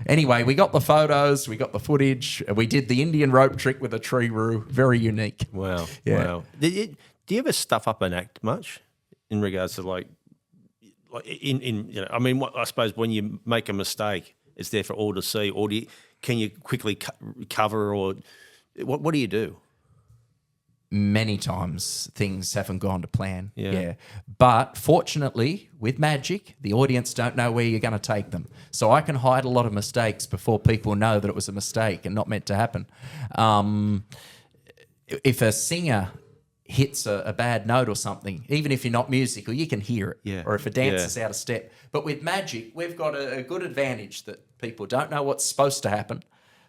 anyway, we got the photos, we got the footage. We did the Indian rope trick with a tree roo. Very unique. Wow. Yeah. Wow. Do you ever stuff up an act much in regards to like I suppose when you make a mistake, it's there for all to see, or can you quickly recover, or what do you do? Many times things haven't gone to plan. Yeah. But fortunately, with magic, the audience don't know where you're going to take them. So I can hide a lot of mistakes before people know that it was a mistake and not meant to happen. If a singer hits a bad note or something, even if you're not musical, you can hear it. Yeah. Or if a dance is out of step. But with magic, we've got a good advantage that people don't know what's supposed to happen.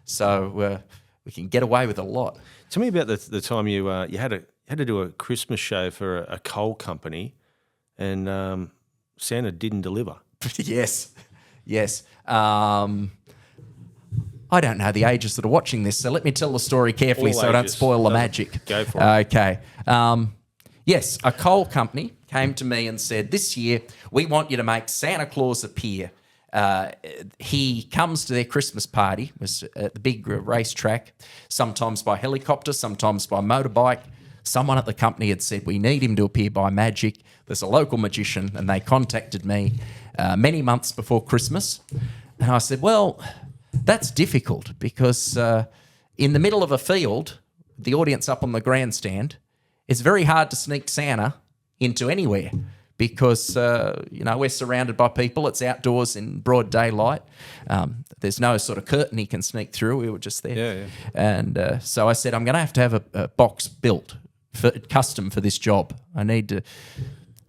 So we can get away with a lot. Tell me about the time you had to do a Christmas show for a coal company, and Santa didn't deliver. Yes. I don't know the ages that are watching this, so let me tell the story carefully so I don't spoil the magic. Go for it. Okay. Yes, a coal company came to me and said, this year we want you to make Santa Claus appear. He comes to their Christmas party, it was at the big racetrack, sometimes by helicopter, sometimes by motorbike. Someone at the company had said, we need him to appear by magic. There's a local magician, and they contacted me many months before Christmas. And I said, well, that's difficult because in the middle of a field, the audience up on the grandstand, it's very hard to sneak Santa into anywhere because, we're surrounded by people. It's outdoors in broad daylight. There's no sort of curtain he can sneak through. We were just there. Yeah. And so I said, I'm going to have a box built custom for this job. I need to...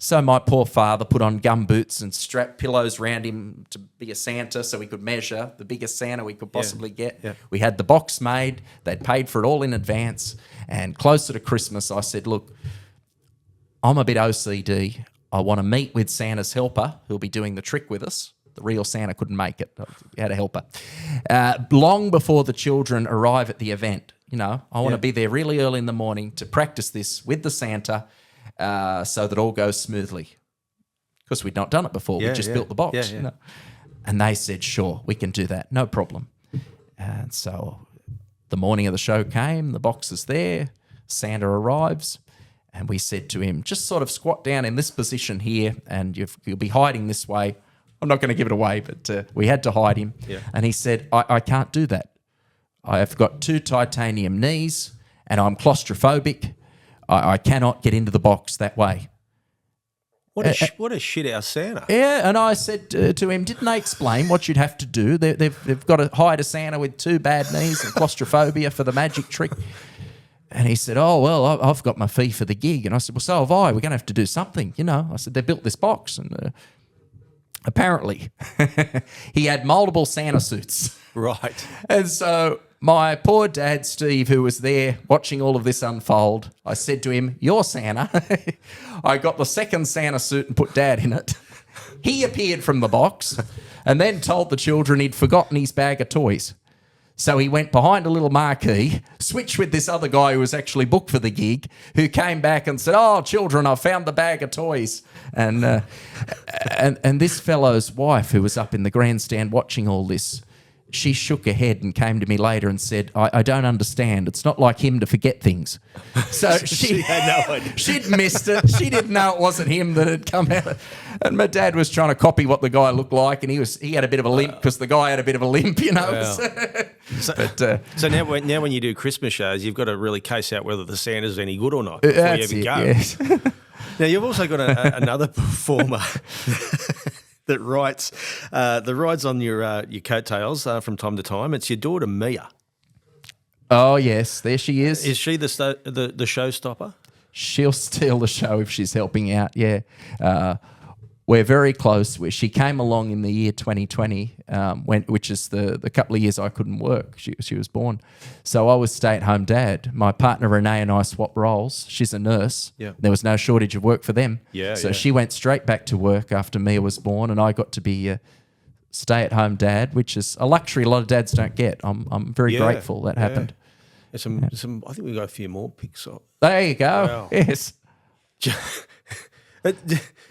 So my poor father put on gumboots and strapped pillows around him to be a Santa so we could measure the biggest Santa we could possibly get. Yeah. We had the box made. They'd paid for it all in advance. And closer to Christmas, I said, look, I'm a bit OCD. I want to meet with Santa's helper who'll be doing the trick with us. The real Santa couldn't make it. We had a helper. Long before the children arrive at the event, I want to be there really early in the morning to practice this with the Santa so that all goes smoothly. Because we'd not done it before. We just built the box. Yeah. And they said, sure, we can do that. No problem. And so the morning of the show came. The box is there. Santa arrives. And we said to him, just sort of squat down in this position here and you'll be hiding this way. I'm not going to give it away, but we had to hide him. Yeah. And he said, I can't do that. I have got 2 titanium knees and I'm claustrophobic. I cannot get into the box that way. What a shit house Santa. Yeah, and I said to him, didn't they explain what you'd have to do? They've got to hire a Santa with 2 bad knees and claustrophobia for the magic trick. And he said, oh, well, I've got my fee for the gig. And I said, well, so have I. We're going to have to do something, you know. I said, they built this box. And apparently he had multiple Santa suits. Right. And so my poor dad, Steve, who was there watching all of this unfold, I said to him, you're Santa. I got the second Santa suit and put Dad in it. He appeared from the box and then told the children he'd forgotten his bag of toys. So he went behind a little marquee, switched with this other guy who was actually booked for the gig, who came back and said, oh, children, I found the bag of toys. And this fellow's wife, who was up in the grandstand watching all this, she shook her head and came to me later and said, I don't understand. It's not like him to forget things. So she had no idea. She'd missed it. She didn't know it wasn't him that had come out. And my dad was trying to copy what the guy looked like, and he had a bit of a limp because the guy had a bit of a limp, you know. Wow. So now when you do Christmas shows, you've got to really case out whether the Santa's any good or not before you even go. Yes. Now, you've also got another performer that rides on your coattails from time to time. It's your daughter, Mia. Oh, yes, there she is. Is she the showstopper? She'll steal the show if she's helping out, yeah. We're very close. She came along in the year 2020, which is the couple of years I couldn't work. She was born. So I was stay-at-home dad. My partner Renee and I swapped roles. She's a nurse. Yeah. There was no shortage of work for them. Yeah, so yeah. she went straight back to work after Mia was born, and I got to be a stay-at-home dad, which is a luxury a lot of dads don't get. I'm very grateful that happened. There's some. I think we got a few more pics up. There you go. Wow. Yes.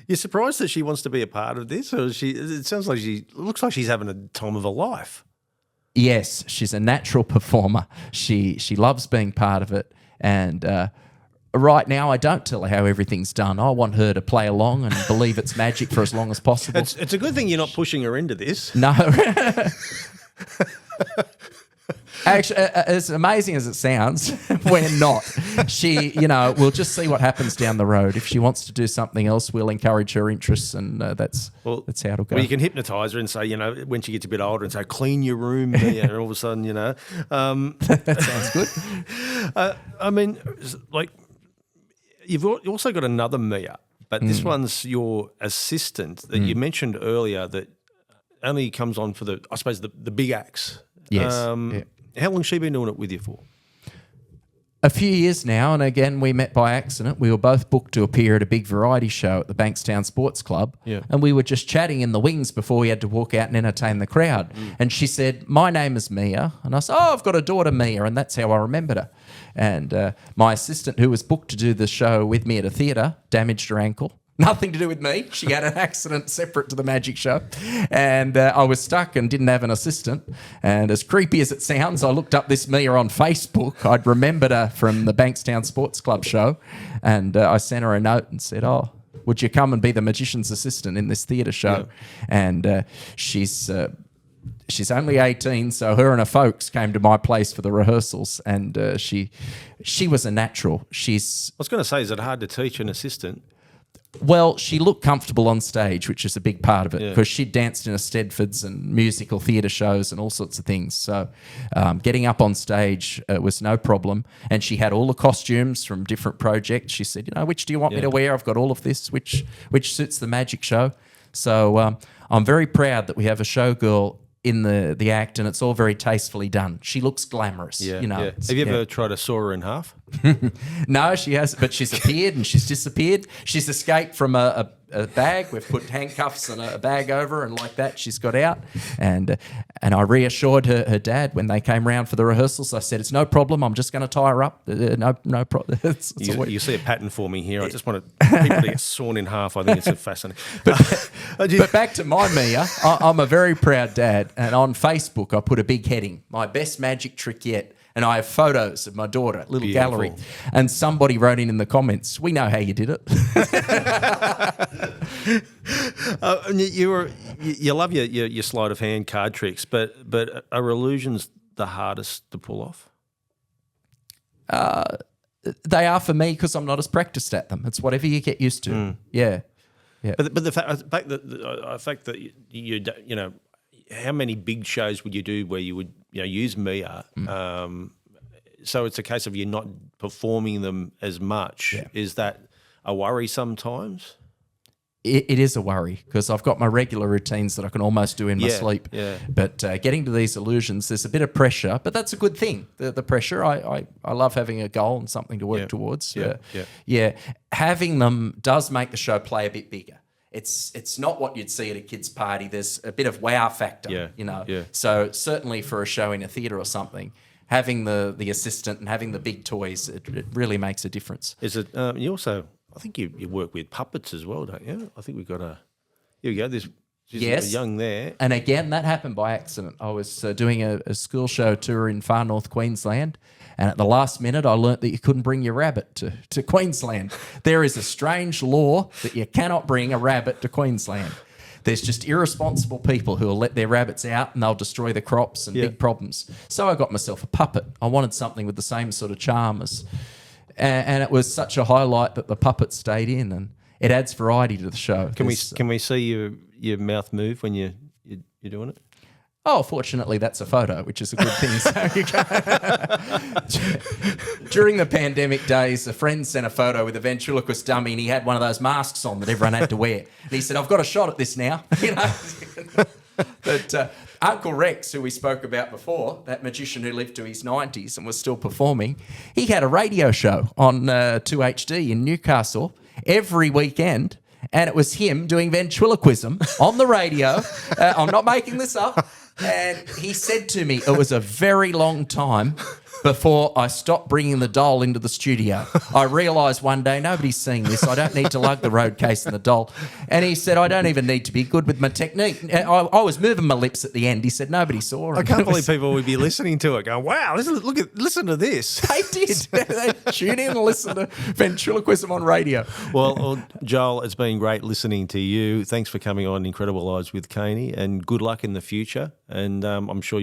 You're surprised that she wants to be a part of this, or it sounds like looks like she's having a time of her life. Yes, she's a natural performer. She loves being part of it, and right now I don't tell her how everything's done. I want her to play along and believe it's magic for as long as possible. It's a good thing you're not pushing her into this. No. Actually, as amazing as it sounds, we're not. We'll just see what happens down the road. If she wants to do something else, we'll encourage her interests, and that's how it'll go. Well, you can hypnotise her and say, when she gets a bit older, and say, clean your room, and all of a sudden, that sounds good. I mean, like, you've also got another Mia, but this one's your assistant that you mentioned earlier that only comes on for the big acts. Yes. How long has she been doing it with you for? A few years now, and again, we met by accident. We were both booked to appear at a big variety show at the Bankstown Sports Club, and we were just chatting in the wings before we had to walk out and entertain the crowd. And she said, my name is Mia, and I said, I've got a daughter, Mia, and that's how I remembered her. And my assistant, who was booked to do the show with me at a theatre, damaged her ankle. Nothing to do with me. She had an accident separate to the magic show. And I was stuck and didn't have an assistant. And as creepy as it sounds, I looked up this Mia on Facebook. I'd remembered her from the Bankstown Sports Club show. And I sent her a note and said, would you come and be the magician's assistant in this theatre show? Yeah. And she's only 18, so her and her folks came to my place for the rehearsals, and she was a natural. I was going to say, is it hard to teach an assistant? Well, she looked comfortable on stage, which is a big part of it, because she danced in a Stedfords and musical theatre shows and all sorts of things. So getting up on stage was no problem. And she had all the costumes from different projects. She said, which do you want me to wear? I've got all of this, which suits the magic show. So I'm very proud that we have a showgirl in the act, and it's all very tastefully done. She looks glamorous. Yeah, Have you ever tried to saw her in half? No, she hasn't, but she's appeared and she's disappeared. She's escaped from a bag. We've put handcuffs and a bag over, and like that she's got out. And I reassured her dad when they came round for the rehearsals. I said, it's no problem. I'm just going to tie her up. No problem. You see a pattern forming here. I just want people to get sawn in half. I think it's fascinating. But back to my Mia, I'm a very proud dad. And on Facebook, I put a big heading, my best magic trick yet. And I have photos of my daughter, little gallery. And somebody wrote in the comments, we know how you did it. You love your sleight of hand card tricks, but are illusions the hardest to pull off? They are for me because I'm not as practiced at them. It's whatever you get used to. Yeah. But the fact that you know, how many big shows would you do where you would use Mia? So it's a case of you're not performing them as much. Yeah. Is that a worry sometimes? It is a worry because I've got my regular routines that I can almost do in my sleep. Yeah. But getting to these illusions, there's a bit of pressure, but that's a good thing. The pressure, I love having a goal and something to work towards. Yeah. Having them does make the show play a bit bigger. It's not what you'd see at a kid's party. There's a bit of wow factor, Yeah. So certainly for a show in a theatre or something, having the assistant and having the big toys, it really makes a difference. Is it? You also, I think you work with puppets as well, don't you? I think we've got a. Here we go. There's a young there. And again, that happened by accident. I was doing a school show tour in far north Queensland, and at the last minute, I learnt that you couldn't bring your rabbit to Queensland. There is a strange law that you cannot bring a rabbit to Queensland. There's just irresponsible people who will let their rabbits out and they'll destroy the crops and big problems. So I got myself a puppet. I wanted something with the same sort of charm as... And it was such a highlight that the puppet stayed in, and it adds variety to the show. Can we see your mouth move when you're doing it? Oh, fortunately, that's a photo, which is a good thing. During the pandemic days, a friend sent a photo with a ventriloquist dummy, and he had one of those masks on that everyone had to wear. And he said, "I've got a shot at this now." But Uncle Rex, who we spoke about before, that magician who lived to his 90s and was still performing, he had a radio show on 2HD in Newcastle every weekend, and it was him doing ventriloquism on the radio. I'm not making this up. And he said to me, it was a very long time before I stopped bringing the doll into the studio. I realised one day, nobody's seeing this. I don't need to lug the road case and the doll. And he said, I don't even need to be good with my technique. I was moving my lips at the end. He said, nobody saw it. I can't believe people would be listening to it going, wow, listen to this. They did. They tune in and listen to ventriloquism on radio. Well, Joel, it's been great listening to you. Thanks for coming on Incredible Lives with Caney, and good luck in the future. And I'm sure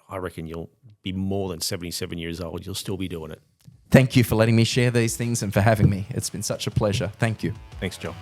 I reckon you'll be more than 77 years old. You'll still be doing it. Thank you for letting me share these things and for having me. It's been such a pleasure. Thank you. Thanks, Joel.